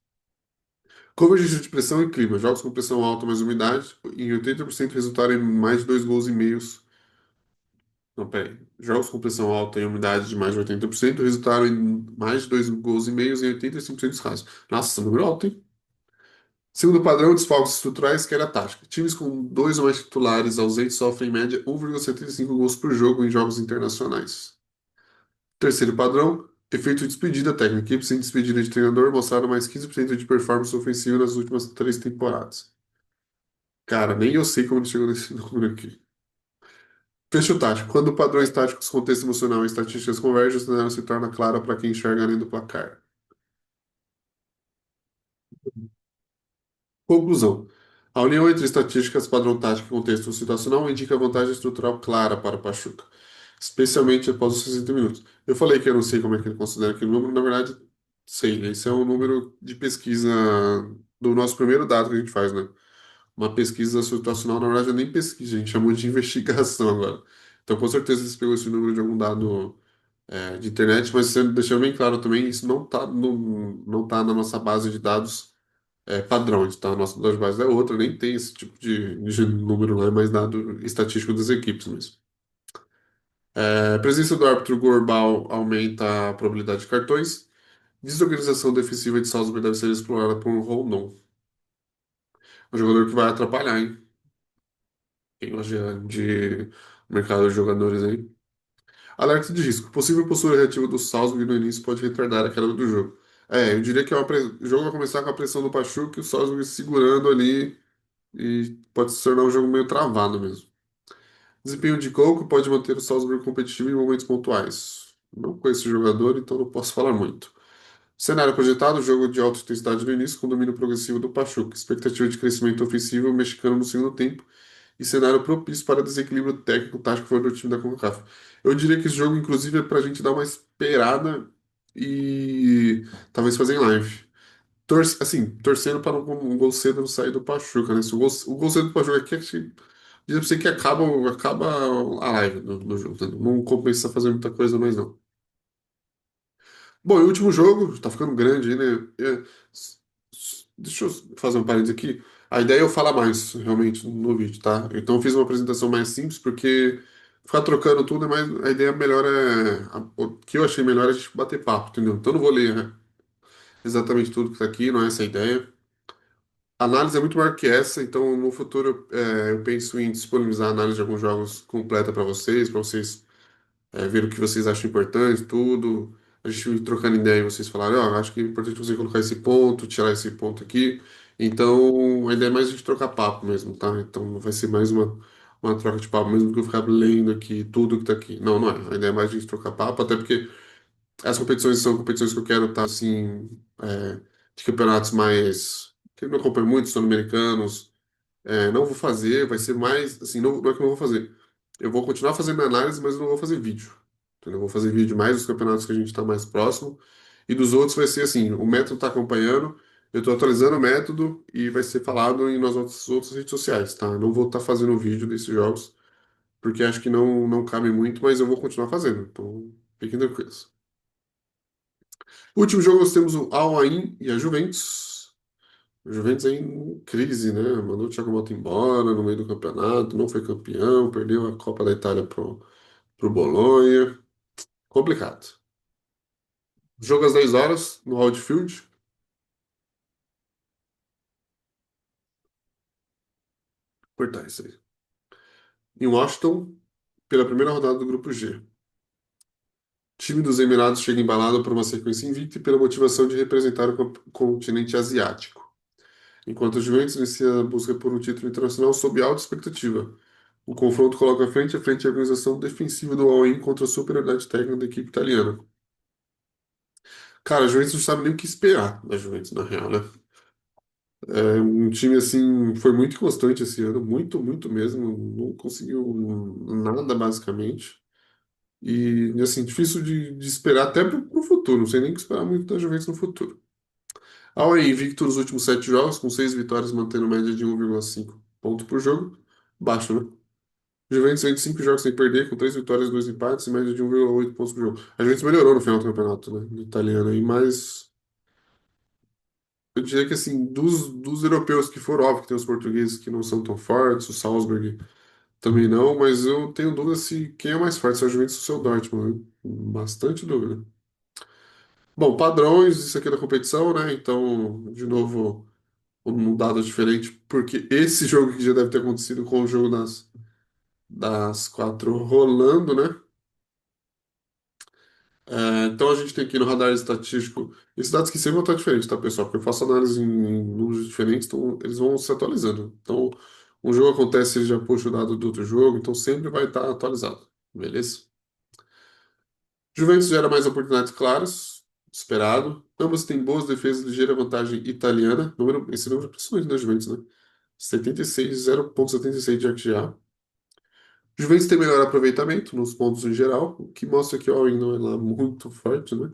Convergência de pressão e clima. Jogos com pressão alta mais umidade. Em 80% resultaram em mais de 2,5 gols. Não, peraí. Jogos com pressão alta e umidade de mais de 80% resultaram em mais de 2,5 gols em 85% dos casos. Nossa, número alto, hein? Segundo padrão, desfalques estruturais, que era a tática. Times com dois ou mais titulares ausentes sofrem em média 1,75 gols por jogo em jogos internacionais. Terceiro padrão, efeito de despedida técnica. Equipes sem despedida de treinador mostraram mais 15% de performance ofensiva nas últimas 3 temporadas. Cara, nem eu sei como ele chegou nesse número aqui. Fecho tático. Quando padrões táticos, contexto emocional e estatísticas convergem, o cenário se torna claro para quem enxerga além do placar. Conclusão. A união entre estatísticas, padrão tático e contexto situacional indica vantagem estrutural clara para o Pachuca, especialmente após os 60 minutos. Eu falei que eu não sei como é que ele considera aquele número, na verdade, sei. Esse é um número de pesquisa do nosso primeiro dado que a gente faz, né? Uma pesquisa situacional, na verdade, é nem pesquisa, a gente chamou de investigação agora. Então, com certeza, eles pegou esse número de algum dado de internet, mas sendo, deixando bem claro também, isso não tá na nossa base de dados padrão, então a nossa base de dados é outra, nem tem esse tipo de número lá, é mais dado estatístico das equipes mesmo. A presença do árbitro Gorbal aumenta a probabilidade de cartões. Desorganização defensiva de Salzburg deve ser explorada por um Rondon. Um jogador que vai atrapalhar, hein? Quem gosta de mercado de jogadores aí. Alerta de risco. Possível postura reativa do Salzburg no início pode retardar a queda do jogo. Eu diria que o jogo vai começar com a pressão do Pachuca e o Salzburg segurando ali e pode se tornar um jogo meio travado mesmo. Desempenho de Coco pode manter o Salzburg competitivo em momentos pontuais. Não conheço o jogador, então não posso falar muito. Cenário projetado, jogo de alta intensidade no início, com domínio progressivo do Pachuca. Expectativa de crescimento ofensivo mexicano no segundo tempo e cenário propício para desequilíbrio técnico tático fora do time da CONCACAF. Eu diria que esse jogo, inclusive, é para a gente dar uma esperada e talvez fazer em live. Torcendo para um gol cedo não sair do Pachuca, né? Se o gol cedo do Pachuca aqui, acho que diz pra você que acaba a live do jogo, né? Não compensa fazer muita coisa mais não. Bom, e o último jogo, tá ficando grande aí, né? Deixa eu fazer um parênteses aqui. A ideia é eu falar mais, realmente, no vídeo, tá? Então eu fiz uma apresentação mais simples, porque ficar trocando tudo é mais. A ideia melhor é. O que eu achei melhor é a gente bater papo, entendeu? Então eu não vou ler, né, exatamente tudo que tá aqui, não é essa a ideia. A análise é muito maior que essa, então no futuro eu penso em disponibilizar a análise de alguns jogos completa para vocês ver o que vocês acham importante, tudo. A gente ir trocando ideia e vocês falarem, ó, acho que é importante você colocar esse ponto, tirar esse ponto aqui. Então, a ideia é mais a gente trocar papo mesmo, tá? Então, vai ser mais uma troca de papo, mesmo que eu ficar lendo aqui tudo que tá aqui. Não, não é. A ideia é mais a gente trocar papo, até porque as competições são competições que eu quero estar, assim, de campeonatos mais. Que eu não acompanho muito, sul-americanos, não vou fazer, vai ser mais, assim, não é que eu não vou fazer. Eu vou continuar fazendo análise, mas eu não vou fazer vídeo. Entendeu? Eu vou fazer vídeo mais dos campeonatos que a gente está mais próximo. E dos outros vai ser assim, o método está acompanhando, eu estou atualizando o método e vai ser falado nas outras redes sociais, tá? Eu não vou estar fazendo vídeo desses jogos, porque acho que não cabe muito, mas eu vou continuar fazendo. Então, fiquem tranquilos. Último jogo nós temos o Al Ain e a Juventus. O Juventus aí em crise, né? Mandou o Thiago Motta embora no meio do campeonato, não foi campeão, perdeu a Copa da Itália pro Bolonha. Complicado. Jogo às 10 horas no Outfield. Cortar isso aí. Em Washington, pela primeira rodada do Grupo G. Time dos Emirados chega embalado por uma sequência invicta e pela motivação de representar o continente asiático. enquanto a Juventus inicia a busca por um título internacional sob alta expectativa. O confronto coloca frente a frente a organização defensiva do All-In contra a superioridade técnica da equipe italiana. Cara, a Juventus não sabe nem o que esperar da Juventus, na real, né? É um time, assim, foi muito constante esse ano, muito, muito mesmo. Não conseguiu nada, basicamente. E, assim, difícil de esperar até pro futuro. Não sei nem o que esperar muito da Juventus no futuro. Ao invicto nos últimos 7 jogos, com 6 vitórias, mantendo média de 1,5 ponto por jogo. Baixo, né? Juventus vem de 5 jogos sem perder, com 3 vitórias e 2 empates, e média de 1,8 pontos por jogo. A Juventus melhorou no final do campeonato, né? No italiano aí, mas eu diria que, assim, dos europeus que foram, óbvio que tem os portugueses que não são tão fortes, o Salzburg também não, mas eu tenho dúvida se quem é mais forte, se é a Juventus ou se é o Dortmund, né? Bastante dúvida. Bom, padrões, isso aqui é da competição, né? Então, de novo, um dado diferente, porque esse jogo que já deve ter acontecido com o jogo das quatro rolando, né? Então a gente tem aqui no radar estatístico, esses dados que sempre vão estar diferentes, tá, pessoal? Porque eu faço análise em números diferentes, então eles vão se atualizando. Então, um jogo acontece, ele já puxa o dado do outro jogo, então sempre vai estar atualizado, beleza? Juventus gera mais oportunidades claras, esperado. Ambos têm boas defesas, ligeira vantagem italiana. Esse número é impressionante da Juventus, né? 76, 0,76 de XGA. Juventus tem melhor aproveitamento nos pontos em geral, o que mostra que o all-in não é lá muito forte, né?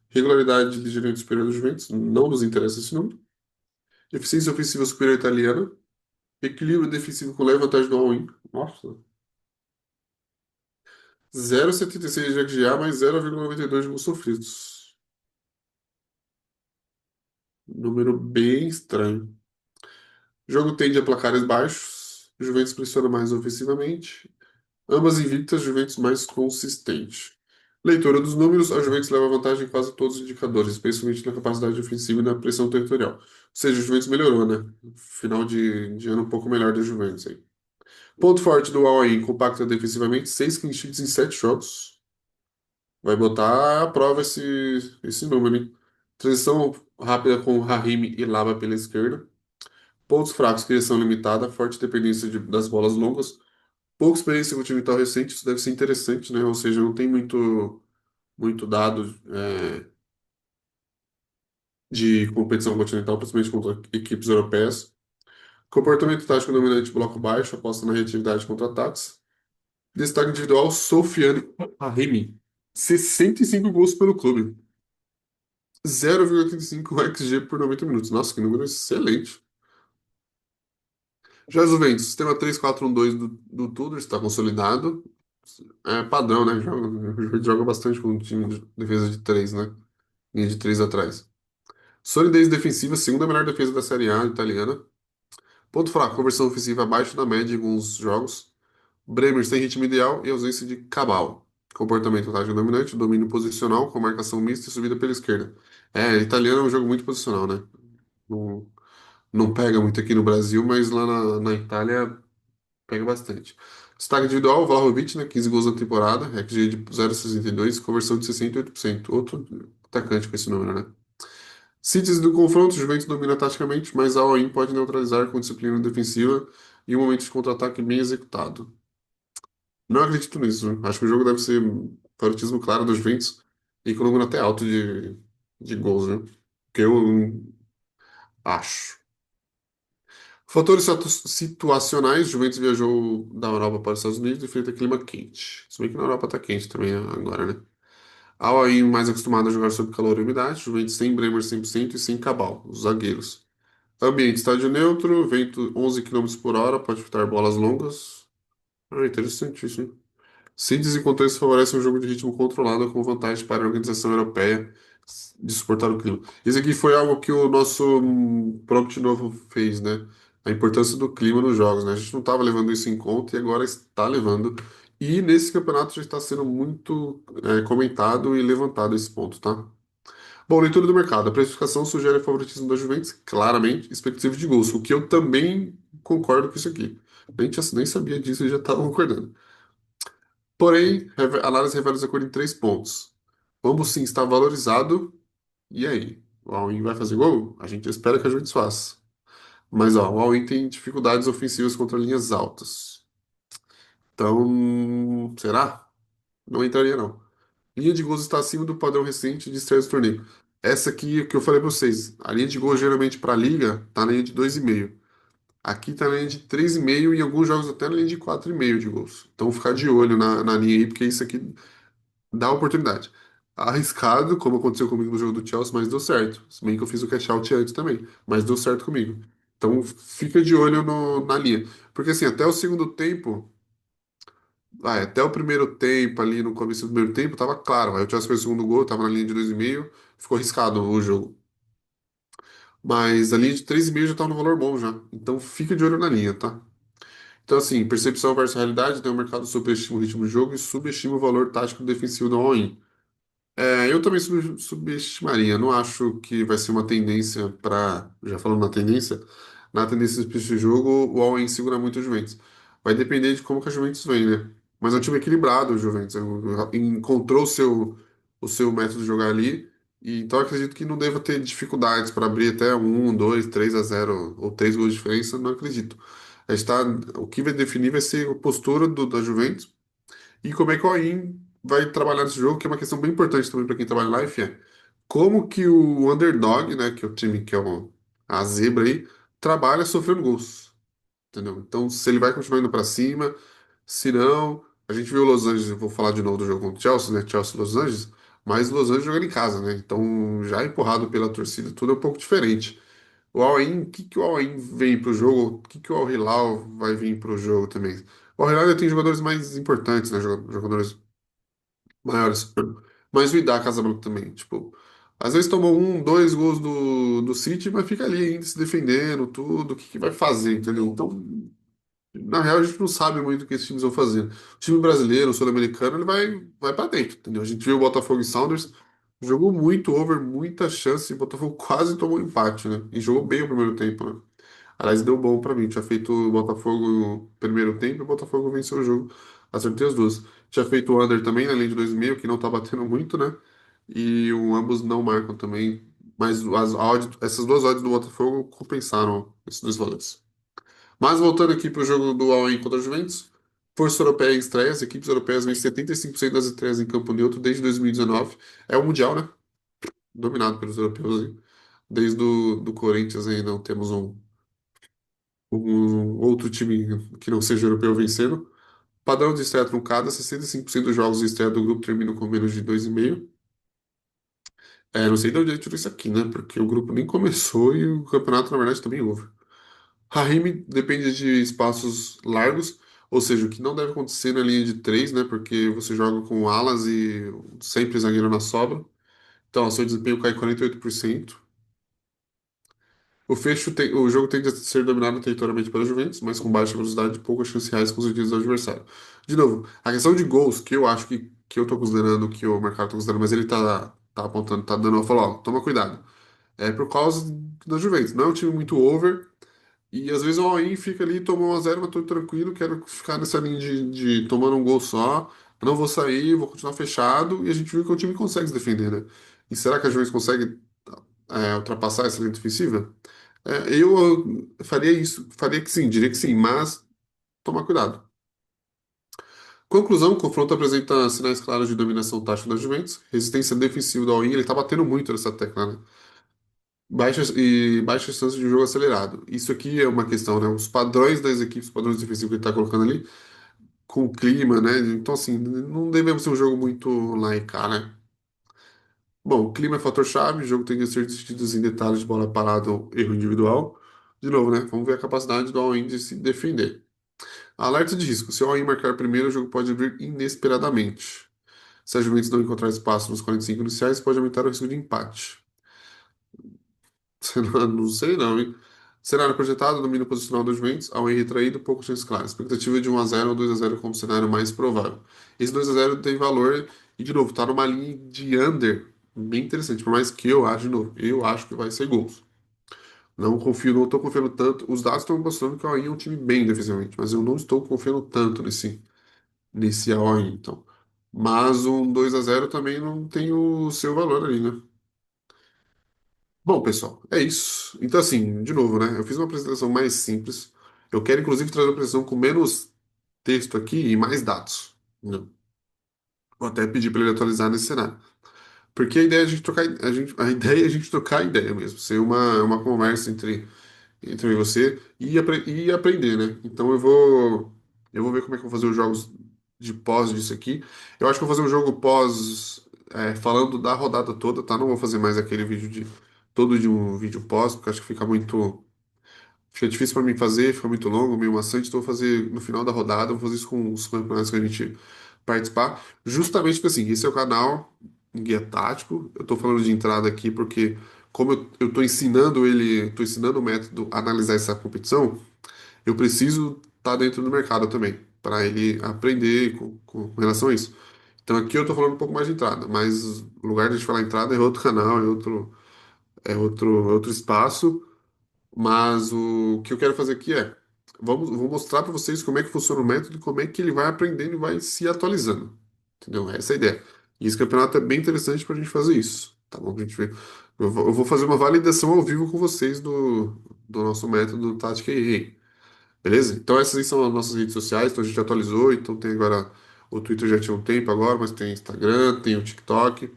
Regularidade ligeiramente superior do Juventus, não nos interessa esse número. Eficiência ofensiva superior italiana. Equilíbrio defensivo com leve vantagem do all-in. Nossa. 0,76 de XGA mais 0,92 de gols sofridos. Número bem estranho. O jogo tende a placares baixos. Juventus pressiona mais ofensivamente. Ambas invictas, Juventus mais consistente. Leitura dos números, a Juventus leva vantagem em quase todos os indicadores, especialmente na capacidade ofensiva e na pressão territorial. Ou seja, a Juventus melhorou, né? Final de ano um pouco melhor da Juventus aí. Ponto forte do All-in, compacta defensivamente, 6 clean sheets em 7 jogos. Vai botar à prova esse número, hein? Transição rápida com Rahimi e Laba pela esquerda. Pontos fracos, criação limitada, forte dependência das bolas longas. Pouca experiência continental recente, isso deve ser interessante, né? Ou seja, não tem muito dado de competição continental, principalmente contra equipes europeias. Comportamento tático dominante, bloco baixo, aposta na reatividade contra ataques. Destaque individual, Soufiane Rahimi. 65 gols pelo clube. 0,85 XG por 90 minutos. Nossa, que número excelente. Já Juventus, sistema 3-4-1-2 do Tudor está consolidado. É padrão, né? Joga bastante com um time de defesa de 3, né? Linha de 3 atrás. Solidez defensiva, segunda melhor defesa da Série A italiana. Ponto fraco, conversão ofensiva abaixo da média em alguns jogos. Bremer sem ritmo ideal e ausência de Cabal. Comportamento tático dominante, domínio posicional com marcação mista e subida pela esquerda. Italiano é um jogo muito posicional, né? Não, não pega muito aqui no Brasil, mas lá na Itália pega bastante. Destaque individual, Vlahovic, né? 15 gols na temporada, XG de 0,62, conversão de 68%. Outro atacante com esse número, né? Síntese do confronto, o Juventus domina taticamente, mas a all-in pode neutralizar com disciplina defensiva e um momento de contra-ataque bem executado. Não acredito nisso. Acho que o jogo deve ser favoritismo claro dos Juventus e com um número até alto de gols, né? Que eu acho. Fatores situacionais, Juventus viajou da Europa para os Estados Unidos e enfrenta clima quente. Se bem que na Europa está quente também agora, né? Ao aí mais acostumado a jogar sob calor e umidade, Juventus sem Bremer 100% e sem Cabal, os zagueiros. Ambiente estádio neutro, vento 11 quilômetros por hora, pode chutar bolas longas. Interessantíssimo. Síntese e contexto favorecem um jogo de ritmo controlado com vantagem para a organização europeia de suportar o clima. Isso aqui foi algo que o nosso Prompt Novo fez, né? A importância do clima nos jogos, né? A gente não estava levando isso em conta e agora está levando. E nesse campeonato já está sendo muito comentado e levantado esse ponto, tá? Bom, leitura do mercado. A precificação sugere favoritismo da Juventus, claramente, expectativa de gols, o que eu também concordo com isso aqui. Nem sabia disso e já estava concordando. Porém, a análise revela os acordos em 3 pontos. Ambos sim está valorizado. E aí? O All-in vai fazer gol? A gente espera que a Juventus faça. Mas ó, o All-in tem dificuldades ofensivas contra linhas altas. Então, será? Não entraria, não. Linha de gols está acima do padrão recente de estreia do torneio. Essa aqui, o que eu falei para vocês, a linha de gols geralmente para a liga tá na linha de 2,5. Aqui tá na linha de 3,5 e em alguns jogos até na linha de 4,5 de gols. Então ficar de olho na linha aí, porque isso aqui dá oportunidade. Arriscado, como aconteceu comigo no jogo do Chelsea, mas deu certo. Se bem que eu fiz o cash out antes também, mas deu certo comigo. Então fica de olho na linha. Porque assim, até o segundo tempo, até o primeiro tempo, ali no começo do primeiro tempo, tava claro. Aí o Chelsea fez o segundo gol, tava na linha de 2,5, ficou arriscado o jogo. Mas a linha de 3,5 já tava no valor bom já. Então fica de olho na linha, tá? Então, assim, percepção versus realidade, né? O mercado superestima o ritmo do jogo e subestima o valor tático defensivo do all-in. Eu também subestimaria. Não acho que vai ser uma tendência para. Já falando na tendência desse jogo, o all-in segura muito o Juventus. Vai depender de como que a Juventus vem, né? Mas é um time equilibrado, o Juventus. Encontrou o seu método de jogar ali. E, então, eu acredito que não deva ter dificuldades para abrir até 2, 3-0 ou 3 gols de diferença. Não acredito. O que vai definir vai ser a postura da Juventus e como é que o Aim vai trabalhar nesse jogo, que é uma questão bem importante também para quem trabalha em live, é como que o underdog, né, que é o time que é a zebra aí, trabalha sofrendo gols, entendeu? Então, se ele vai continuar indo para cima, se não, a gente viu o Los Angeles, eu vou falar de novo do jogo contra o Chelsea, né, Chelsea e Los Angeles, mas o Los Angeles jogando em casa, né? Então, já empurrado pela torcida, tudo é um pouco diferente. O Al-Ain, o que que o Al-Ain vem pro jogo? O que que o Al-Hilal vai vir pro jogo também? O Al-Hilal ele tem jogadores mais importantes, né? Jogadores maiores. Mas o Idá Casablanca também, tipo, às vezes tomou 2 gols do City, mas fica ali ainda se defendendo, tudo. O que que vai fazer, entendeu? Então, na real, a gente não sabe muito o que esses times vão fazer. O time brasileiro, o sul-americano, ele vai para dentro, entendeu? A gente viu o Botafogo e Sounders, jogou muito over, muita chance, e o Botafogo quase tomou um empate, né? E jogou bem o primeiro tempo, né? Aliás, deu bom pra mim. Tinha feito o Botafogo no primeiro tempo e o Botafogo venceu o jogo. Acertei as duas. Tinha feito o under também, além de 2,5, que não tá batendo muito, né? E ambos não marcam também. Mas essas duas odds do Botafogo compensaram esses dois valores. Mas voltando aqui pro jogo do All-In contra a Juventus. Força Europeia em estreias. Equipes europeias vêm 75% das estreias em campo neutro desde 2019. É o Mundial, né? Dominado pelos europeus aí. Desde do Corinthians aí não temos um outro time que não seja europeu vencendo. Padrão de estreia truncada, 65% dos jogos de estreia do grupo terminam com menos de 2,5. Não sei de onde ele tirou isso aqui, né? Porque o grupo nem começou e o campeonato, na verdade, também houve. Rahimi depende de espaços largos, ou seja, o que não deve acontecer na linha de três, né? Porque você joga com alas e sempre zagueiro na sobra. Então, o seu desempenho cai 48%. O jogo tende a ser dominado territorialmente pela Juventus, mas com baixa velocidade e poucas chances reais concedidas ao adversário. De novo, a questão de gols, que eu acho que eu tô considerando, que o mercado tá considerando, mas ele tá apontando, tá dando, falou, ó, toma cuidado. É por causa da Juventus. Não é um time muito over, e às vezes o All-in fica ali, tomou 1-0, mas tô tranquilo, quero ficar nessa linha de tomando um gol só, não vou sair, vou continuar fechado, e a gente viu que o time consegue se defender, né? E será que a Juventus consegue ultrapassar essa linha defensiva? Eu faria isso, faria que sim, diria que sim, mas tomar cuidado. Conclusão, o confronto apresenta sinais claros de dominação tática da Juventus, resistência defensiva do All-in, ele tá batendo muito nessa tecla, né? Baixas chances de jogo acelerado. Isso aqui é uma questão, né? Os padrões das equipes, os padrões defensivos que ele tá colocando ali, com o clima, né? Então, assim, não devemos ser um jogo muito lá e cá, né? Bom, o clima é fator-chave, o jogo tem que ser decidido em detalhes de bola parada ou erro individual. De novo, né? Vamos ver a capacidade do All-in de se defender. Alerta de risco. Se o All-in marcar primeiro, o jogo pode abrir inesperadamente. Se a Juventus não encontrar espaço nos 45 iniciais, pode aumentar o risco de empate. Não sei não, hein? Cenário projetado, domínio posicional dos Juventus, All-in retraído, pouco chances claras. Expectativa de 1-0 ou 2-0 como cenário mais provável. Esse 2-0 tem valor e, de novo, tá numa linha de under bem interessante. Por mais que eu acho, de novo, eu acho que vai ser gols. Não confio, não estou confiando tanto. Os dados estão mostrando que o All-in é um time bem defensivamente, mas eu não estou confiando tanto nesse All-in, então. Mas um 2-0 também não tem o seu valor ali, né? Bom, pessoal, é isso. Então, assim, de novo, né? Eu fiz uma apresentação mais simples. Eu quero, inclusive, trazer uma apresentação com menos texto aqui e mais dados. Né? Vou até pedir para ele atualizar nesse cenário. Porque a ideia é a gente trocar, a ideia é a gente trocar ideia mesmo, ser uma conversa entre eu e você e aprender, né? Então eu vou ver como é que eu vou fazer os jogos de pós disso aqui. Eu acho que eu vou fazer um jogo pós falando da rodada toda, tá? Não vou fazer mais aquele vídeo de todo de um vídeo pós, porque acho que fica difícil para mim fazer, fica muito longo, meio maçante, então eu vou fazer no final da rodada, vou fazer isso com os campeonatos que a gente participar, justamente porque assim, esse é o canal Guia Tático, eu tô falando de entrada aqui porque como eu tô ensinando ele, tô ensinando o método a analisar essa competição, eu preciso estar dentro do mercado também, para ele aprender com relação a isso. Então aqui eu tô falando um pouco mais de entrada, mas o lugar de a gente falar entrada é outro canal, é outro espaço. Mas o que eu quero fazer aqui vou mostrar para vocês como é que funciona o método e como é que ele vai aprendendo e vai se atualizando. Entendeu? Essa é a ideia. E esse campeonato é bem interessante para a gente fazer isso. Tá bom? Pra gente ver. Eu vou fazer uma validação ao vivo com vocês do nosso método Tática e beleza? Então essas aí são as nossas redes sociais. Então a gente atualizou. Então tem agora. O Twitter já tinha um tempo agora, mas tem Instagram, tem o TikTok.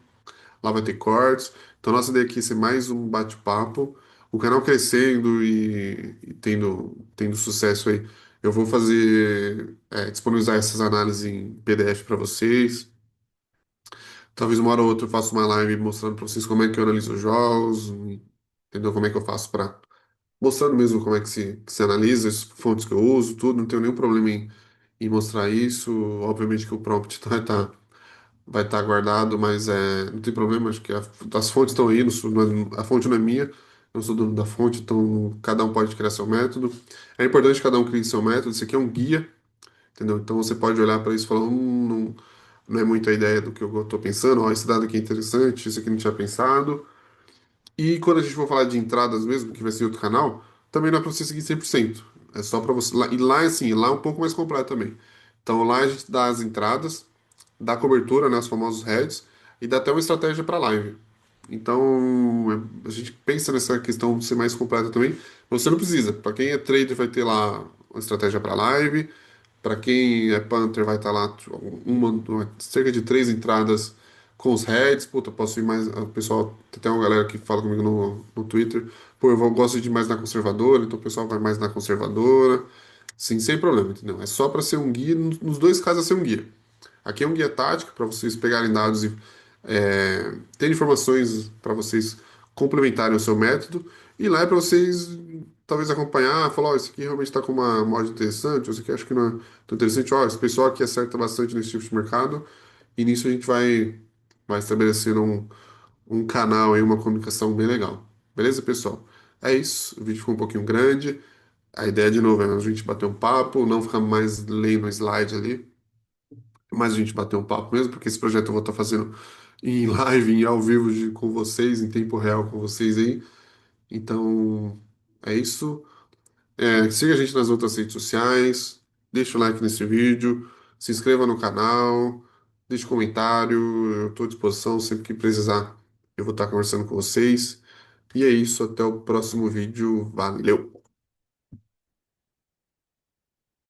Lá vai ter cortes. Então, nossa ideia aqui é ser mais um bate-papo. O canal crescendo e tendo sucesso aí. Eu vou fazer, disponibilizar essas análises em PDF para vocês. Talvez uma hora ou outra eu faça uma live mostrando para vocês como é que eu analiso os jogos, entendeu? Como é que eu faço para. Mostrando mesmo como é que se analisa, as fontes que eu uso, tudo. Não tenho nenhum problema em mostrar isso. Obviamente que o prompt vai estar guardado, mas não tem problema, acho que as fontes estão aí, a fonte não é minha, eu não sou dono da fonte, então cada um pode criar seu método. É importante que cada um crie seu método, isso aqui é um guia, entendeu? Então você pode olhar para isso e falar, não é muito a ideia do que eu estou pensando, ó, esse dado aqui é interessante, isso aqui eu não tinha pensado. E quando a gente for falar de entradas mesmo, que vai ser outro canal, também não é para você seguir 100%. É só para você. E lá, assim, lá é um pouco mais completo também. Então lá a gente dá as entradas, dá cobertura, né, os famosos heads, e dá até uma estratégia para live. Então a gente pensa nessa questão de ser mais completa também. Você não precisa. Para quem é trader, vai ter lá uma estratégia para live. Para quem é Panther, vai estar lá tipo, cerca de 3 entradas com os heads. Puta, posso ir mais. O pessoal, tem uma galera que fala comigo no Twitter. Pô, gosto de ir mais na conservadora, então o pessoal vai mais na conservadora. Sim, sem problema, entendeu? É só para ser um guia, nos dois casos é ser um guia. Aqui é um guia tático para vocês pegarem dados e ter informações para vocês complementarem o seu método. E lá é para vocês talvez acompanhar, falar, ó, isso aqui realmente está com uma mod interessante, ou isso aqui acho que não é tão interessante, ó, esse pessoal aqui acerta bastante nesse tipo de mercado. E nisso a gente vai estabelecendo um canal e uma comunicação bem legal. Beleza, pessoal? É isso. O vídeo ficou um pouquinho grande. A ideia, de novo, é a gente bater um papo, não ficar mais lendo o slide ali, mas a gente bater um papo mesmo, porque esse projeto eu vou estar fazendo em live, em ao vivo com vocês, em tempo real com vocês aí. Então, é isso. Siga a gente nas outras redes sociais, deixa o like nesse vídeo, se inscreva no canal, deixe comentário, eu estou à disposição sempre que precisar. Eu vou estar conversando com vocês. E é isso, até o próximo vídeo. Valeu!